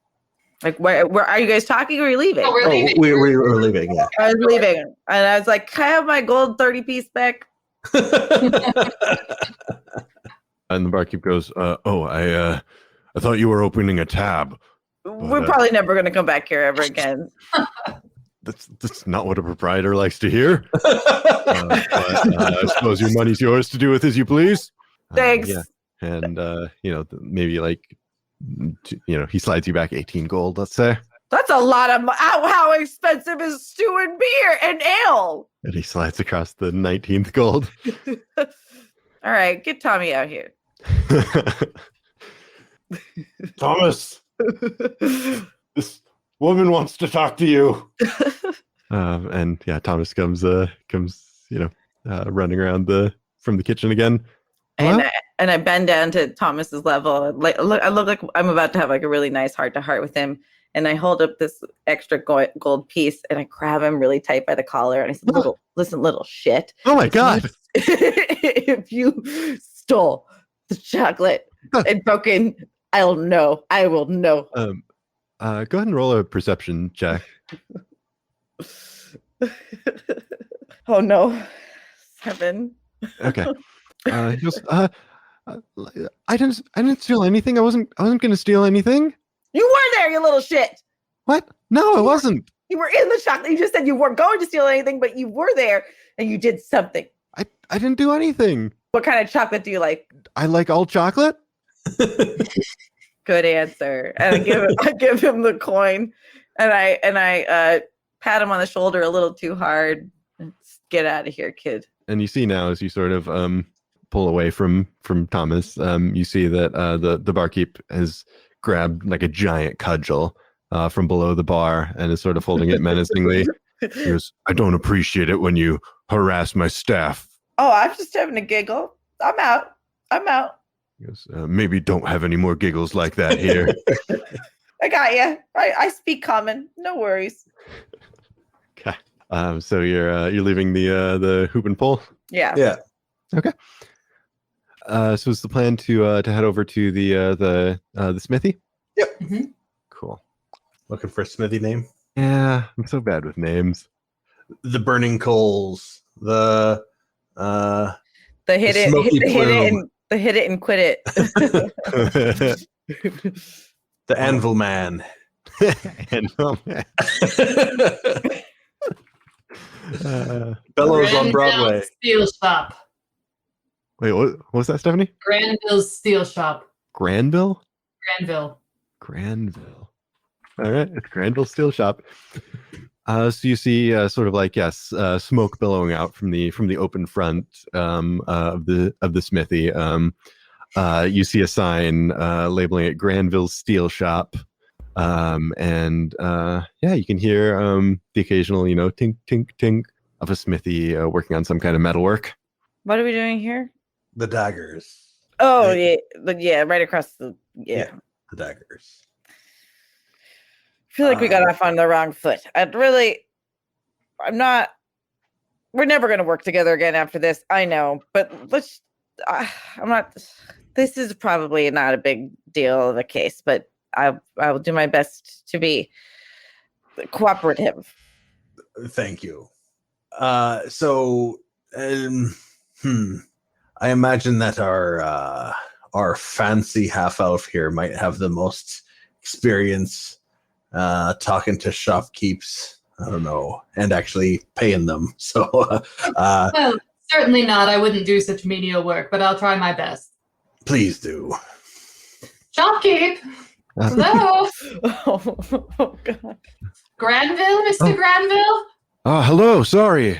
Like, where are you guys talking or are you leaving? No, we're leaving. We're leaving, yeah. I was leaving. And I was like, can I have my gold 30-piece back? And the barkeep goes, I thought you were opening a tab. We're probably never going to come back here ever again. That's not what a proprietor likes to hear. I suppose your money's yours to do with as you please. Thanks. Yeah. And, maybe he slides you back 18 gold, let's say. That's a lot of how expensive is stew and beer and ale? And he slides across the 19th gold. All right, get Tommy out here. Thomas, this woman wants to talk to you. And yeah, Thomas comes running around from the kitchen again. And I bend down to Thomas's level. I look like I'm about to have a really nice heart-to-heart with him. And I hold up this extra gold piece and I grab him really tight by the collar. And I said, little shit. Oh my God. If you stole the chocolate and broken, I will know. Go ahead and roll a perception check. Oh no. 7. Okay. He goes, I didn't steal anything. I wasn't going to steal anything. You were there, you little shit. What? No, I wasn't. You were in the chocolate. You just said you weren't going to steal anything, but you were there and you did something. I didn't do anything. What kind of chocolate do you like? I like all chocolate. Good answer. And I give him the coin, and I pat him on the shoulder a little too hard. Get out of here, kid. And you see now as you sort of pull away from Thomas, you see that the barkeep has grabbed like a giant cudgel from below the bar and is sort of holding it menacingly. He goes, I don't appreciate it when you harass my staff. Oh, I'm just having a giggle. I'm out. He goes, maybe don't have any more giggles like that here. I got you. I speak common. No worries. Okay. So you're leaving the hoop and pole? Yeah. Yeah. Okay. So is the plan to head over to the smithy? Yep. Mm-hmm. Cool. Looking for a smithy name? Yeah, I'm so bad with names. the burning coals, the hit it, smoky hit it and quit it. the Anvil Man. Anvil Man. Bellows on Granville Broadway. Steel Shop. Wait, what was that, Stephanie? Granville's Steel Shop. Granville? Granville. All right, it's Granville Steel Shop. So you see, sort of like smoke billowing out from the open front of the smithy. You see a sign labeling it Granville Steel Shop, and you can hear the occasional, tink tink tink of a smithy working on some kind of metalwork. What are we doing here? The daggers. Oh, Right. right across the The daggers. I feel like we got off on the wrong foot. We're never going to work together again after this. I know, but this is probably not a big deal of a case, but I will do my best to be cooperative. Thank you. I imagine that our fancy half elf here might have the most experience talking to shopkeepers. I don't know, and actually paying them. So, Well, certainly not. I wouldn't do such menial work, but I'll try my best. please do. Shopkeep. Hello, Oh, God. Granville, Mr. Granville. Hello. Sorry,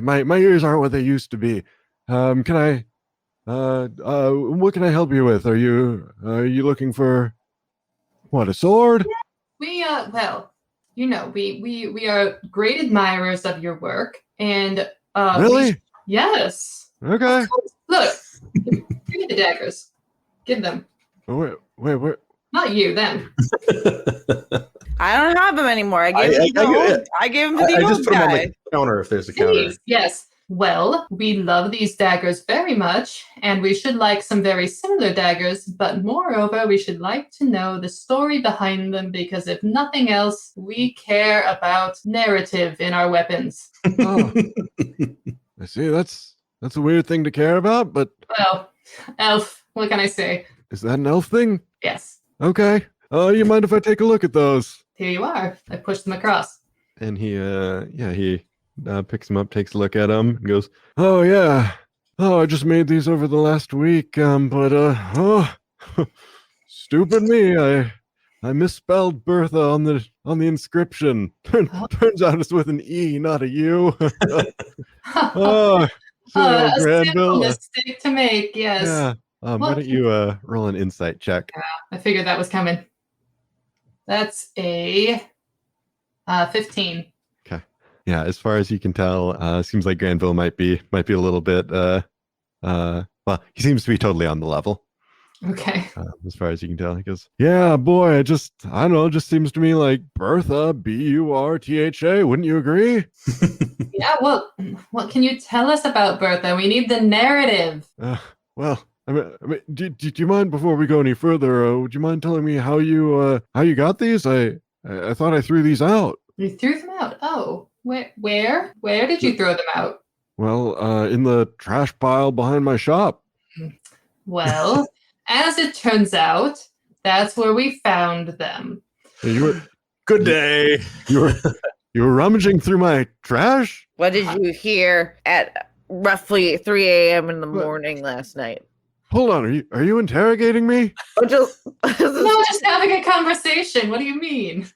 my ears aren't what they used to be. What can I help you with? Are you looking for what, a sword? We we are great admirers of your work, and Really? yes. Okay. Look, give me the daggers. Give them. Wait. Not you, them. I don't have them anymore. I gave them to the I just old put them on guy. the counter if there's a counter. Please, yes. Well, we love these daggers very much, and we should like some very similar daggers, but moreover, we should like to know the story behind them, because if nothing else, we care about narrative in our weapons. Oh, I see. That's a weird thing to care about, but Well, elf, what can I say? is that an elf thing? Yes. Okay. You mind if I take a look at those? Here you are. I pushed them across. And he picks them up, takes a look at them, and goes, "Oh yeah, I just made these over the last week. Stupid me, I misspelled Bertha on the inscription. Turns out it's with an E, not a U. Oh, A simple Granville. mistake to make, yes. Yeah. Why don't you roll an insight check? I figured that was coming. That's a 15. Yeah, as far as you can tell, seems like Granville might be a little bit. Well, he seems to be totally on the level. Okay. As far as you can tell, he goes, "Yeah, boy, I don't know, it just seems to me like Bertha, Burtha. Wouldn't you agree?" Yeah, well, what can you tell us about Bertha? We need the narrative. Well, I mean, do you mind, before we go any further? Would you mind telling me how you got these? I thought I threw these out. You threw them out. Oh, where did you throw them out? Well, in the trash pile behind my shop. Well, as it turns out, that's where we found them. Good day. You were rummaging through my trash? What did you hear at roughly 3 a.m. in the morning last night? Hold on, are you interrogating me? Oh, just having a conversation. What do you mean?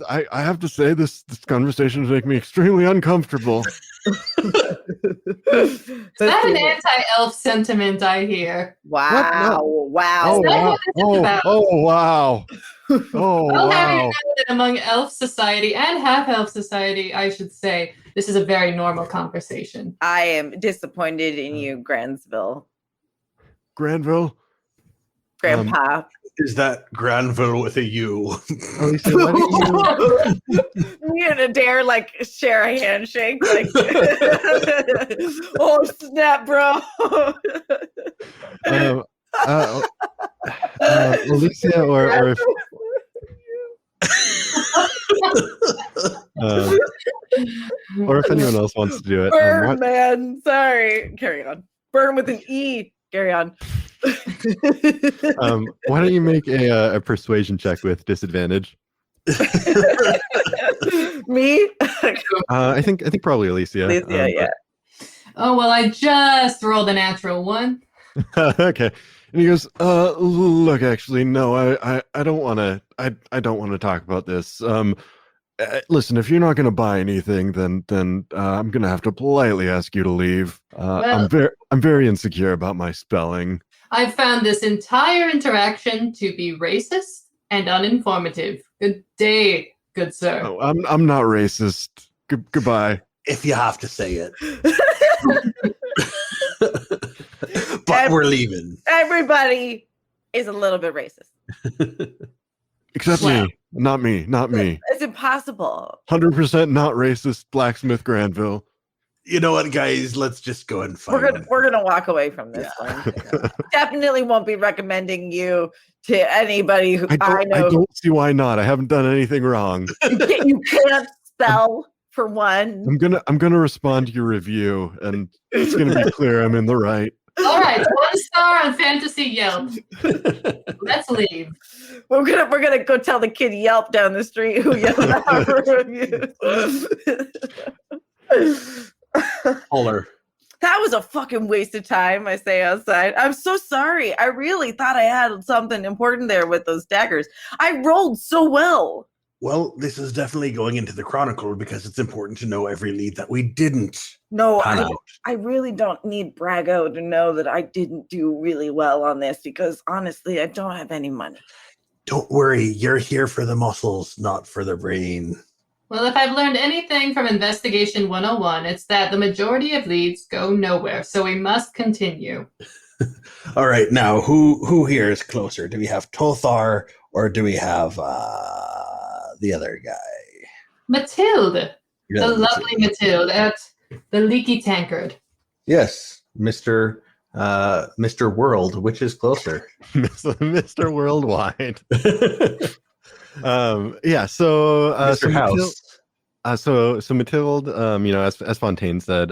I have to say, this conversation is making me extremely uncomfortable. Is that an anti-elf sentiment I hear? Wow! Wow! Is that what this is about? Oh wow! Oh I'll have you wow! know that among elf society and half-elf society, I should say, this is a very normal conversation. I am disappointed in you, Granville. Granville? Grandpa. Is that Granville with a U? Alicia, why don't you... Me and Adair share a handshake. Oh snap, bro! Alicia, or if Or if anyone else wants to do it. Burn, man. Sorry. Carry on. Burn with an E. Carry on. Why don't you make a persuasion check with disadvantage? Me? I think probably Elesia. Alicia, yeah. Oh, well, I just rolled a natural one. Okay. And he goes, look, actually, no, I don't want to, I don't want to talk about this. Listen, if you're not going to buy anything, then I'm going to have to politely ask you to leave. I'm very insecure about my spelling. I've found this entire interaction to be racist and uninformative. Good day, good sir. Oh, I'm not racist. Goodbye. If you have to say it. But we're leaving. Everybody is a little bit racist. Except me. Not me. It's impossible. 100% not racist, Blacksmith Granville. You know what, guys? Let's just go and find We're gonna walk away from this one. Definitely won't be recommending you to anybody who I know. I don't see why not. I haven't done anything wrong. You can't spell for one. I'm gonna respond to your review, and it's gonna be clear I'm in the right. All right, 1 star on Fantasy Yelp. Let's leave. We're gonna go tell the kid Yelp down the street who yelled out our reviews. Holler. That was a fucking waste of time, I say outside. I'm so sorry. I really thought I had something important there with those daggers. I rolled so well. Well, this is definitely going into the Chronicle because it's important to know every lead that we didn't. No, pan out. I really don't need Brago to know that I didn't do really well on this because honestly, I don't have any money. Don't worry, you're here for the muscles, not for the brain. Well, if I've learned anything from Investigation 101, it's that the majority of leads go nowhere, so we must continue. All right, now who here is closer? Do we have Tothar or do we have the other guy? Matilde, the lovely Matilde at the Leaky Tankard. Yes, Mr. World, which is closer? Mr. Worldwide. Yeah, so Mr. House. So Mathilde, you know, as Fontaine said,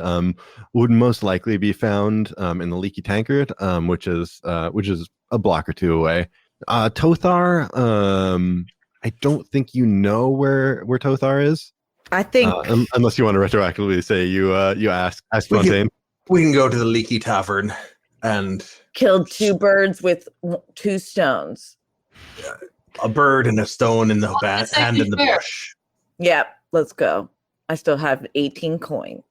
would most likely be found in the Leaky Tankard, which is a block or two away. Tothar, I don't think you know where Tothar is. I think unless you want to retroactively say you ask Fontaine. We can go to the Leaky Tavern and killed 2 birds with 2 stones. A bird and a stone in the hand in the fair. bush. Yep, let's go. I still have 18 coin.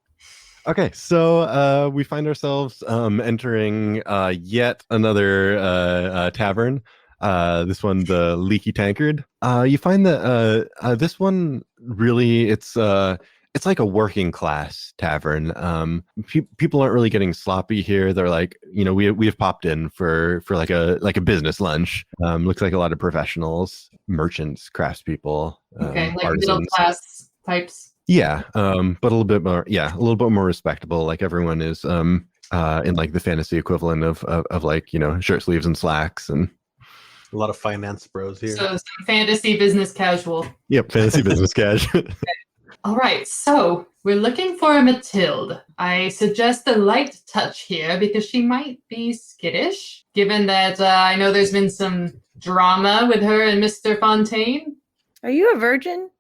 Okay, so we find ourselves entering yet another tavern. This one, the Leaky Tankard. You find that this one really it's like a working class tavern. People aren't really getting sloppy here. They're like, you know, we have popped in for like a business lunch. Looks like a lot of professionals, merchants, craftspeople, Okay, like artisans. middle class types. Yeah, but a little bit more respectable. Like everyone is in like the fantasy equivalent of like, you know, shirt sleeves and slacks and A lot of finance bros here. So some fantasy business casual. Yep, fantasy business cash. All right, so we're looking for a Matilde. I suggest a light touch here because she might be skittish, given that I know there's been some drama with her and Mr. Fontaine. Are you a virgin?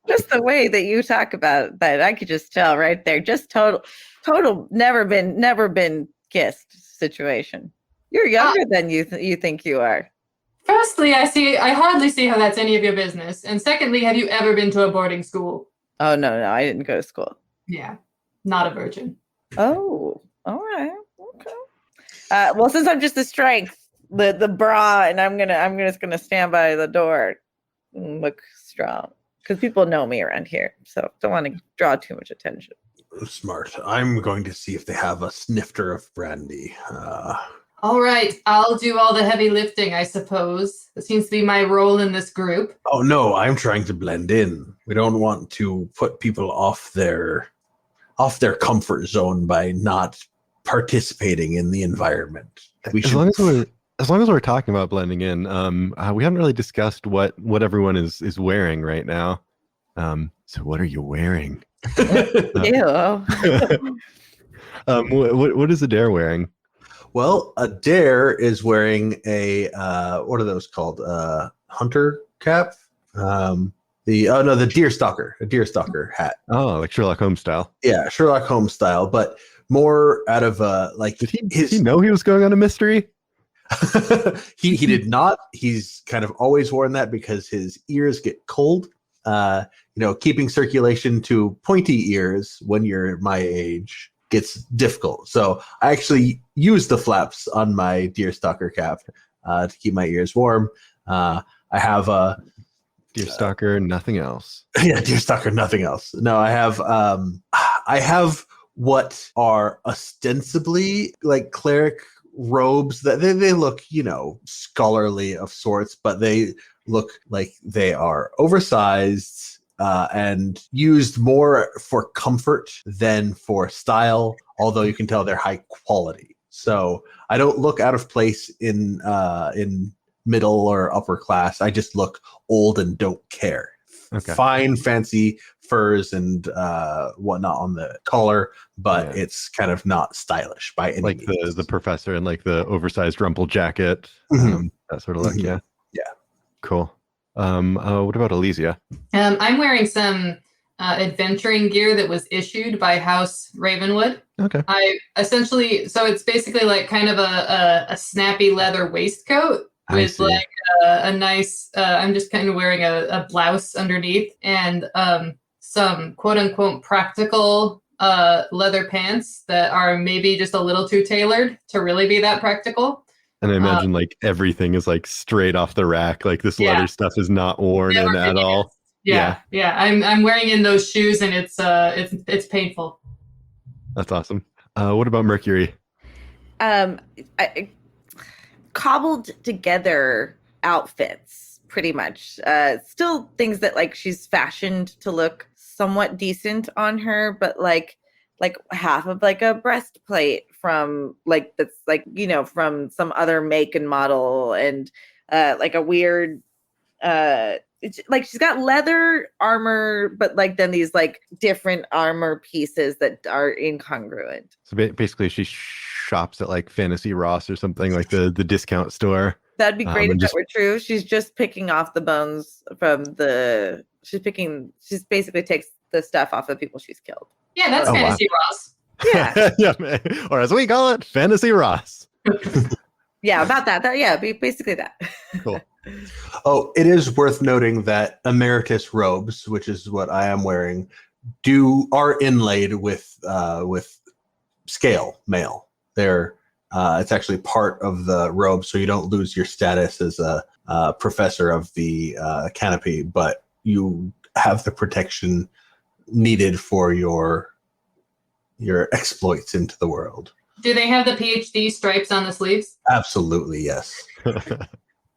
Just the way that you talk about that, I could just tell right there. Just total, never been kissed situation. You're younger than you think you are. Firstly, I hardly see how that's any of your business. And secondly, have you ever been to a boarding school? Oh no, I didn't go to school. Yeah, not a virgin. Oh, all right, okay. Well, since I'm just the strength, the bra, and I'm just gonna stand by the door and look strong because people know me around here, so don't want to draw too much attention. Smart. I'm going to see if they have a snifter of brandy. All right, I'll do all the heavy lifting, I suppose. That seems to be my role in this group. Oh no, I'm trying to blend in. We don't want to put people off their comfort zone by not participating in the environment. as long as we're talking about blending in, we haven't really discussed what everyone is wearing right now. So what are you wearing? Ew. What is Adair wearing? Well, Adair is wearing a what are those called? Hunter cap. The deerstalker, a deerstalker hat. Oh, like Sherlock Holmes style. Yeah, Sherlock Holmes style, but more out of like Did he know he was going on a mystery? he did not. He's kind of always worn that because his ears get cold. Keeping circulation to pointy ears when you're my age gets difficult. So I actually use the flaps on my deerstalker cap to keep my ears warm. I have a Deerstalker, nothing else. yeah, deerstalker, nothing else. No, I have what are ostensibly like cleric robes that they look, scholarly of sorts, but they look like they are oversized and used more for comfort than for style, although you can tell they're high quality. So I don't look out of place in middle or upper class. I just look old and don't care. Okay. Fine, fancy furs and whatnot on the collar, but it's kind of not stylish by any like means. the professor and like the oversized rumpled jacket, that sort of look. Mhm. Yeah. Cool. What about Elesia? I'm wearing some adventuring gear that was issued by House Ravenwood. Okay. I essentially, so it's basically like kind of a snappy leather waistcoat with like a nice, I'm just kind of wearing a blouse underneath and some quote unquote practical leather pants that are maybe just a little too tailored to really be that practical. And I imagine like everything is like straight off the rack. Like this leather stuff is not worn in at all. Yeah. I'm wearing in those shoes and it's painful. That's awesome. What about Mercury? I cobbled together outfits, pretty much. Still things that like she's fashioned to look somewhat decent on her, but like half of like a breastplate from like that's like from some other make and model, and like a weird it's like she's got leather armor, but like then these like different armor pieces that are incongruent. So basically she shops at like Fantasy Ross or something, like the discount store. That'd be great if that were true. She's just picking off the bones from she basically takes the stuff off of people she's killed. Yeah, that's Fantasy Ross. Yeah. Yeah, or as we call it, Fantasy Ross. Yeah, about that. Basically that. Cool. Oh, it is worth noting that emeritus robes, which is what I am wearing, are inlaid with scale mail. They're it's actually part of the robe, so you don't lose your status as a professor of the canopy, but you have the protection needed for your exploits into the world. Do they have the PhD stripes on the sleeves? Absolutely, yes.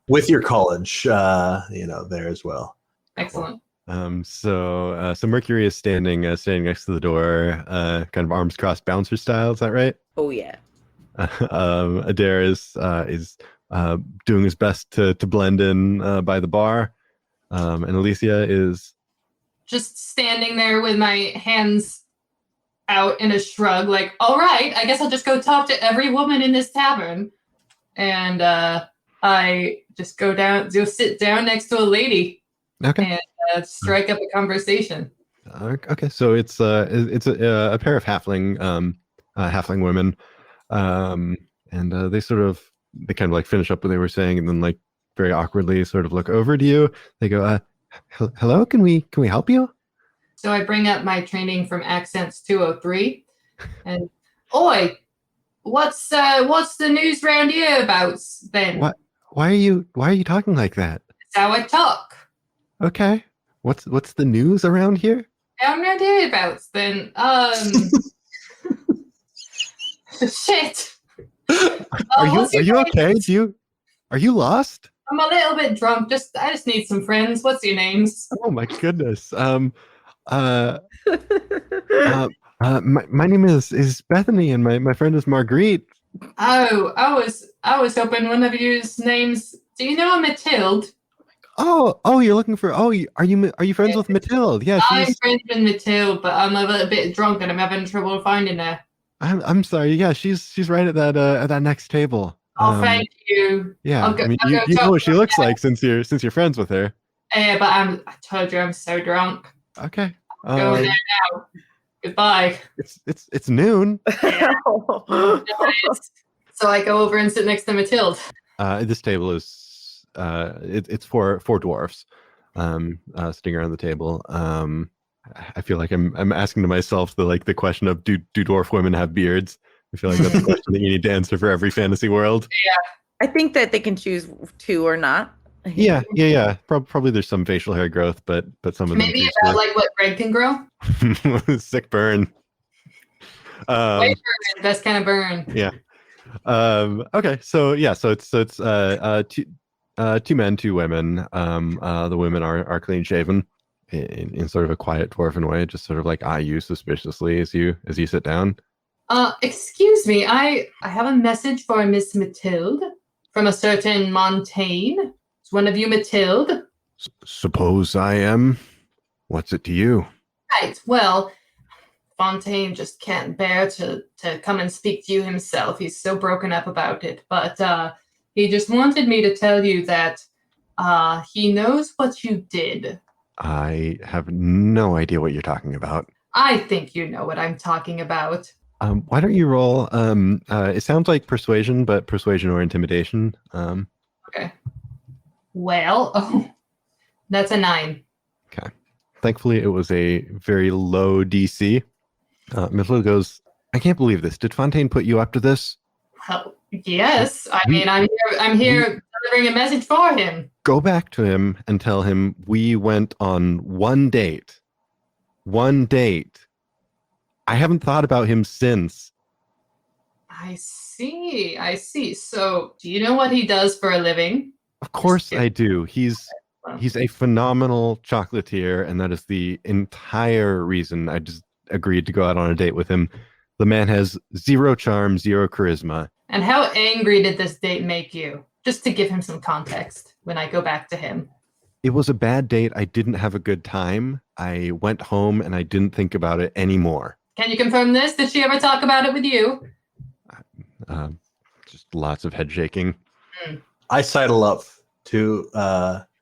With your college, there as well. Excellent. So Mercury is standing next to the door, kind of arms crossed, bouncer style. Is that right? Oh yeah. Adair is doing his best to blend in by the bar, and Elesia is just standing there with my hands out in a shrug, like, all right, I guess I'll just go talk to every woman in this tavern. And I just go sit down next to a lady. Okay. And strike up a conversation. Okay, so it's a pair of halfling women, and they kind of like finish up what they were saying, and then like very awkwardly sort of look over to you. They go, "Hello, can we help you?" So I bring up my training from Accents 203, and oi, what's the news round here about then? What? Why are you talking like that? That's how I talk. Okay. What's the news around here? I'm not here about then. Shit. Are you okay? Are you lost? I'm a little bit drunk. I just need some friends. What's your names? Oh my goodness. My name is Bethany, and my friend is Marguerite. Oh, I was hoping one of you's names. Do you know a Mathilde? Oh, you're looking for. Are you friends with Mathilde? Yeah, I'm she's. friends with Mathilde, but I'm a little bit drunk and I'm having trouble finding her. I'm sorry. Yeah, she's right at that next table. Oh, thank you. Yeah, I'll I mean, I'll you go know talk what she to looks her. like since you're friends with her. Yeah, but I told you I'm so drunk. Okay. Go there now. Goodbye. It's noon. So I go over and sit next to Mathilde. This table is it's four dwarfs sitting around the table. I feel like I'm asking to myself the question of do dwarf women have beards? I feel like that's a question that you need to answer for every fantasy world. I think that they can choose to or not. Yeah. Probably there's some facial hair growth, but some of them Maybe choose about like what Greg can grow. to. Sick burn. White burn, best kind of burn. Yeah. Okay. So it's two men, two women. The women are clean shaven in sort of a quiet dwarven way, just sort of like eye you suspiciously as you sit down. Excuse me, I have a message for Miss Mathilde from a certain Montaigne. Is one of you Mathilde? Suppose I am. What's it to you? Right. Well, Fontaine just can't bear to come and speak to you himself. He's so broken up about it. But he just wanted me to tell you that he knows what you did. I have no idea what you're talking about. I think you know what I'm talking about. Why don't you roll? It sounds like persuasion, but persuasion or intimidation. Okay. Well, that's a 9. Okay. Thankfully, it was a very low DC. Mithla goes, I can't believe this. Did Fontaine put you up to this? Well, yes. I mean, I'm here delivering a message for him. Go back to him and tell him we went on one date. One date. I haven't thought about him since. I see. So, do you know what he does for a living? Of course I do. He's a phenomenal chocolatier, and that is the entire reason I just agreed to go out on a date with him. The man has zero charm, zero charisma. And how angry did this date make you? Just to give him some context when I go back to him. It was a bad date. I didn't have a good time. I went home and I didn't think about it anymore. Can you confirm this? Did she ever talk about it with you? Just lots of head shaking. I sidle up to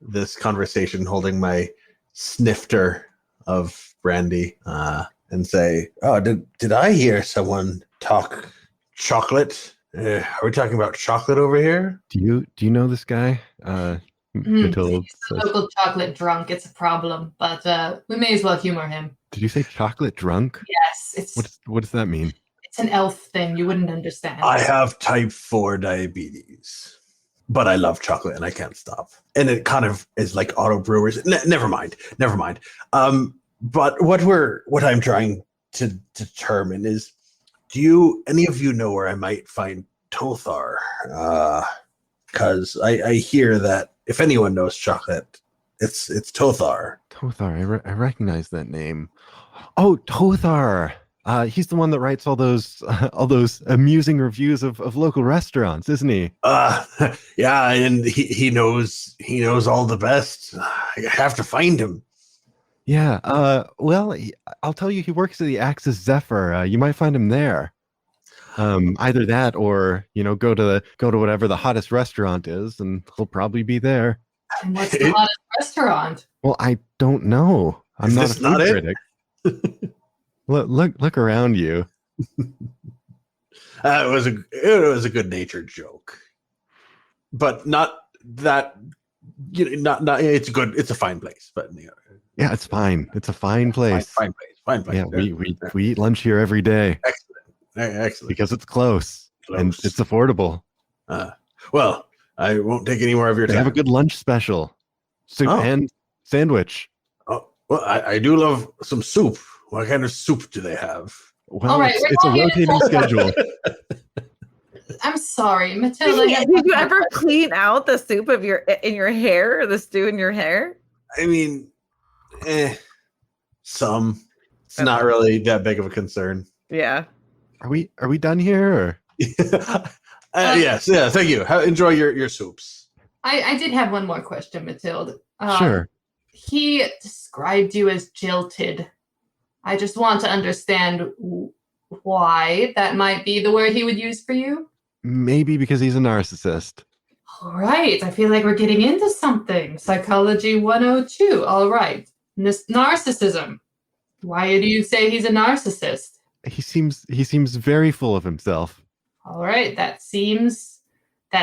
this conversation holding my snifter of brandy and say, oh, did I hear someone talk chocolate? Are we talking about chocolate over here? Do you know this guy? Mathilde He's a local chocolate drunk. It's a problem, but we may as well humor him. Did you say chocolate drunk? Yes, What does that mean? it's an elf thing. You wouldn't understand. I have type 4 diabetes, but I love chocolate and I can't stop. And it kind of is like auto brewers. Never mind. But what I'm trying to determine is, do any of you know where I might find Tothar? Because I hear that if anyone knows chocolate, it's Tothar. Tothar, I recognize that name. Oh, Tothar. He's the one that writes all those amusing reviews of local restaurants, isn't he? Yeah, and he knows all the best. I have to find him. Yeah. Well, I'll tell you, he works at the Axys Zephyr. You might find him there. Either that, or go to whatever the hottest restaurant is, and he'll probably be there. And what's the hottest restaurant? Well, I don't know. I'm not a food critic. Look around you. It was a good-natured joke, but not that. Not it's good. It's a fine place, but yeah, it's fine. It's a fine place. Fine place. Yeah, we eat lunch here every day. Excellent. Because it's close. And it's affordable. Well, I won't take any more of your They time. have a good lunch special. Soup and sandwich. Oh, well, I do love some soup. What kind of soup do they have? Well, All right, it's a rotating schedule. I'm sorry, Matilda. Did you ever clean out the soup in your hair, or the stew in your hair? I mean, some. It's not really that big of a concern. Yeah. Are we done here? Or? Yes, yeah, thank you. Enjoy your soups. I did have one more question, Mathilde. Sure. He described you as jilted. I just want to understand why that might be the word he would use for you. Maybe because he's a narcissist. All right, I feel like we're getting into something. Psychology 102. All right. Narcissism. Why do you say he's a narcissist? He seems very full of himself. All right, that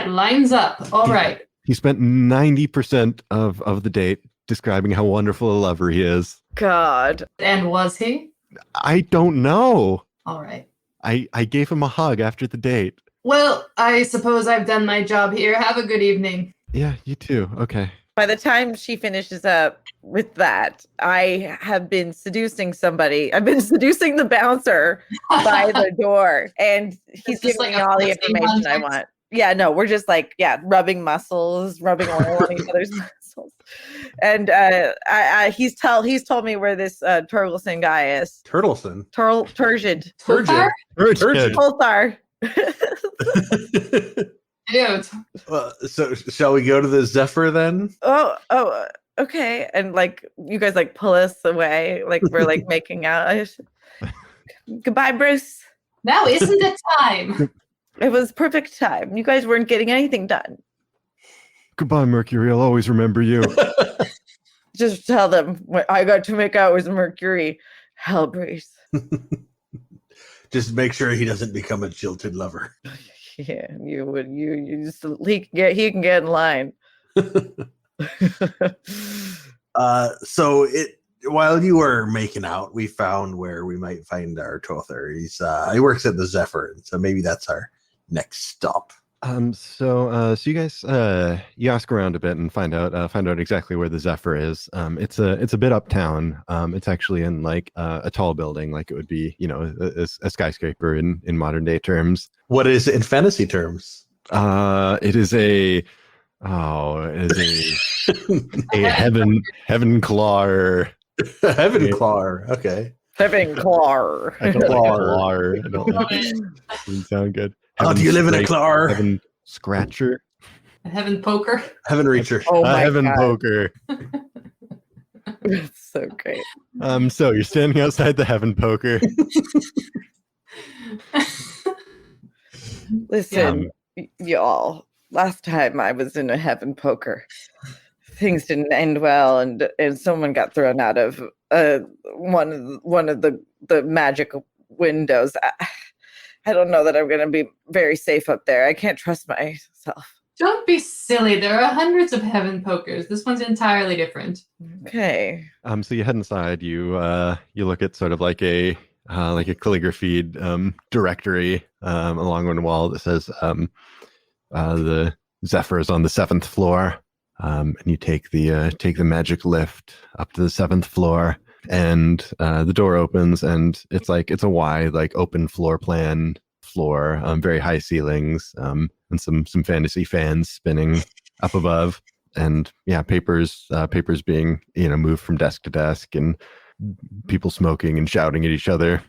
lines up. All right. He spent 90% of the date describing how wonderful a lover he is. God. And was he? I don't know. All right. I gave him a hug after the date. Well, I suppose I've done my job here. Have a good evening. Yeah, you too. Okay. By the time she finishes up with that, I have been seducing somebody. I've been seducing the bouncer by the door, and he's It's just giving like me a all the flirting information I contest. want. Yeah, no, we're just like, rubbing muscles, rubbing oil on each other's muscles. And he's told me where this Turgleson guy is. Turtleson. Turgid. Turgid. Turgid. Tulthar. Dude. So shall we go to the Zephyr then? Oh, okay. And like, you guys like pull us away, like we're like making out. Goodbye, Bruce. Now isn't the time. It was perfect time. You guys weren't getting anything done. Goodbye, Mercury. I'll always remember you. Just tell them what I got to make out was Mercurie Hellbreeze. Just make sure he doesn't become a jilted lover. Yeah, you just he can get in line. So while you were making out, we found where we might find our Tother. He works at the Zephyr, so maybe that's our next stop. So you guys you ask around a bit and find out exactly where the Zephyr is. It's a bit uptown. It's actually in like a tall building, like it would be, a skyscraper in modern day terms. What is it in fantasy terms? It is a heaven claw. Heaven claw. Okay. Heaven claw. I don't like claw. I don't like it. Doesn't sound good. Oh, do you live in a claw? Heaven scratcher. A heaven poker. Heaven reacher. Oh my Heaven God. poker. That's so great. So you're standing outside the heaven poker. Listen, y'all. Last time I was in a heaven poker, things didn't end well, and someone got thrown out of one of the magic windows. I don't know that I'm going to be very safe up there. I can't trust myself. Don't be silly. There are hundreds of heaven pokers. This one's entirely different. Okay. So you head inside. You look at sort of like a calligraphied directory along one wall that says the Zephyr is on the 7th floor, and you take the magic lift up to the 7th floor, and the door opens, and it's a wide, like, open floor plan floor, very high ceilings, and some fantasy fans spinning up above, and papers being moved from desk to desk, and people smoking and shouting at each other,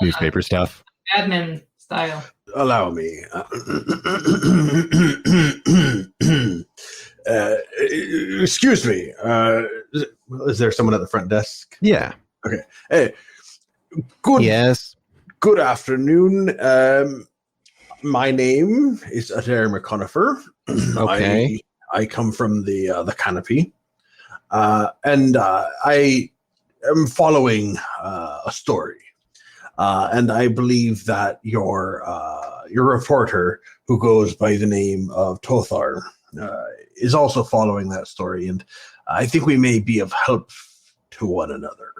newspaper stuff. Admin style. Allow me. Excuse me. Is there someone at the front desk? Yeah. Okay. Hey. Good. Yes. Good afternoon. My name is Adair McConnifer. Okay. I come from the canopy, and I am following a story. And I believe that your reporter, who goes by the name of Tothar, is also following that story, and I think we may be of help to one another.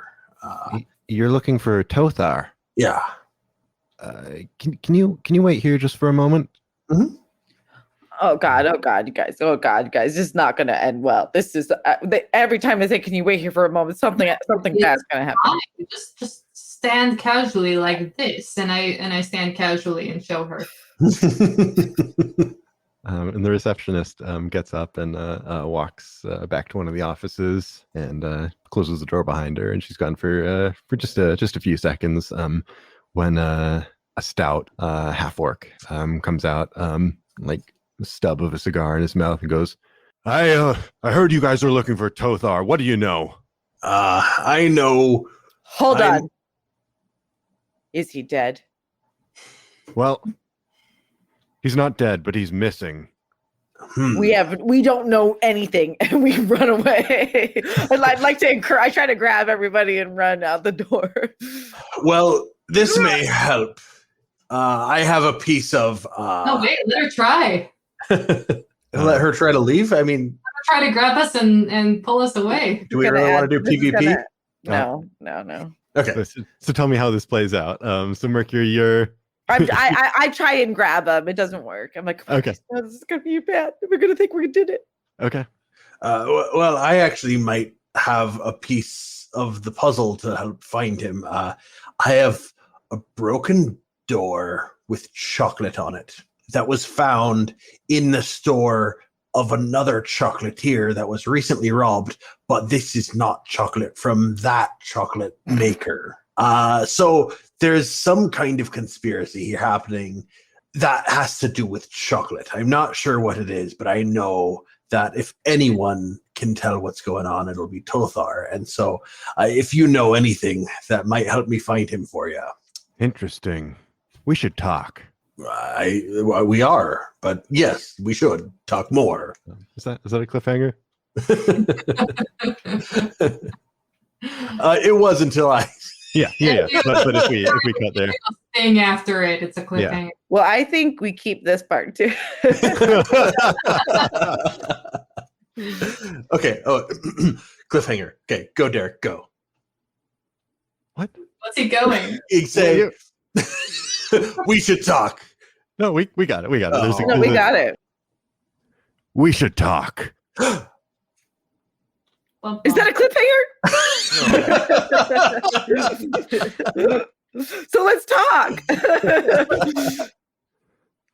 You're looking for Tothar. Yeah. Can you wait here just for a moment? Mm-hmm. Oh God, you guys. Oh God, you guys. This is not going to end well. This is every time I say, "Can you wait here for a moment?" Something bad's going to happen. Fine. Just stand casually like this, and I stand casually and show her. And the receptionist gets up and walks back to one of the offices and closes the door behind her. And she's gone for just a few seconds when a stout half orc comes out, like the stub of a cigar in his mouth, and goes, I heard you guys are looking for Tothar. What do you know? I know. Hold on. Is he dead? Well, he's not dead, but he's missing. We don't know anything, and we run away. I'd like to I try to grab everybody and run out the door. Well, this may help. I have a piece of. No, wait, let her try. Let her try to leave. I mean, Try to grab us and pull us away. do we really want to do PvP? No. Okay. So tell me how this plays out. So Mercurie, you're. I try and grab him. It doesn't work. I'm like, Okay. oh, this is gonna be bad. We're gonna think we did it. Okay. Well, I actually might have a piece of the puzzle to help find him. I have a broken door with chocolate on it that was found in the store of another chocolatier that was recently robbed, but this is not chocolate from that chocolate maker. So there's some kind of conspiracy here happening that has to do with chocolate. I'm not sure what it is, but I know that if anyone can tell what's going on, it'll be Tothar. And so if you know anything that might help me find him for you. Interesting. We should talk. We are, but yes, we should talk more. Is that a cliffhanger? It was until I. Yeah. But if we cut there, Thing after it, it's a cliffhanger. Yeah. Well, I think we keep this part too. Okay. Oh, cliffhanger. Okay, go, Derek. Go. What? What's he going? He'd say, we should talk. No, we got it. We got it. Oh. No, we got it. We should talk. Is that a cliffhanger? So let's talk.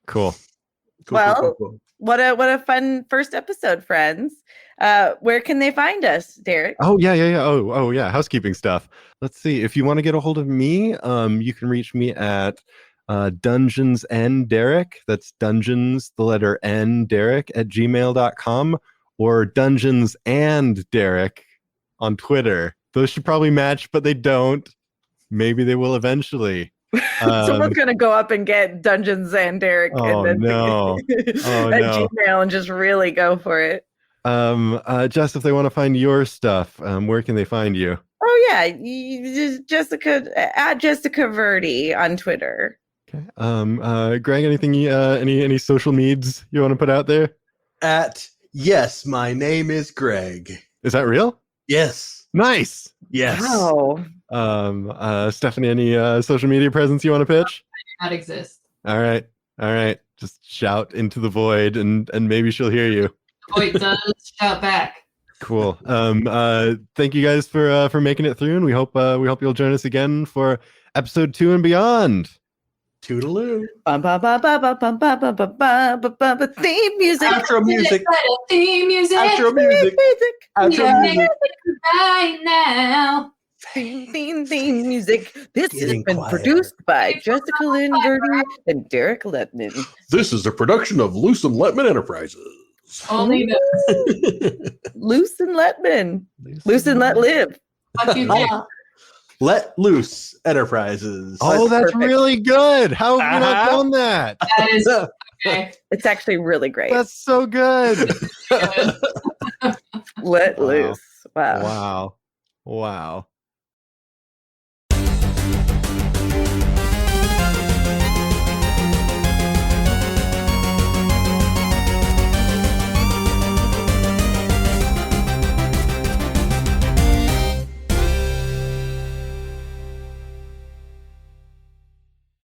Cool. Well, what a fun first episode, friends. Where can they find us, Derek? Oh yeah. Oh yeah. Housekeeping stuff. Let's see. If you want to get a hold of me, you can reach me at Dungeons N Derek. That's Dungeons, the letter N, Derek at gmail.com, or Dungeons and Derek on Twitter. Those should probably match, but they don't. Maybe they will eventually. Someone's gonna go up and get Dungeons and Derek Oh, and then no. at No. Gmail and just really go for it. Just if they want to find your stuff, where can they find you? Oh yeah, Jessica at Jessica Verdi on Twitter. Okay. Greg, anything any social needs you want to put out there? Yes, my name is Greg. Is that real? Yes. Nice. Yes. Wow. Stephanie, any social media presence you want to pitch? Not exist. All right. Just shout into the void and maybe she'll hear you. Wait, does shout back. Cool. Thank you guys for making it through, and we hope you'll join us again for episode 2 and beyond. Toodaloo. Theme music. Outro music. Theme music. Outro music. Outro music. Right now. Theme music. This has Getting been quieter. produced by Jessica LYNN VERDI and Derek Letman. This is a production of LOOS and Letman Enterprises. Only the Loose and Letman. Loose and let live. fuck you, Jake. Let Loose Enterprises. Oh, that's perfect. really good. How have we not Uh-huh. done that? That is okay. It's actually really great. That's so good. Let Wow. loose. Wow. Wow.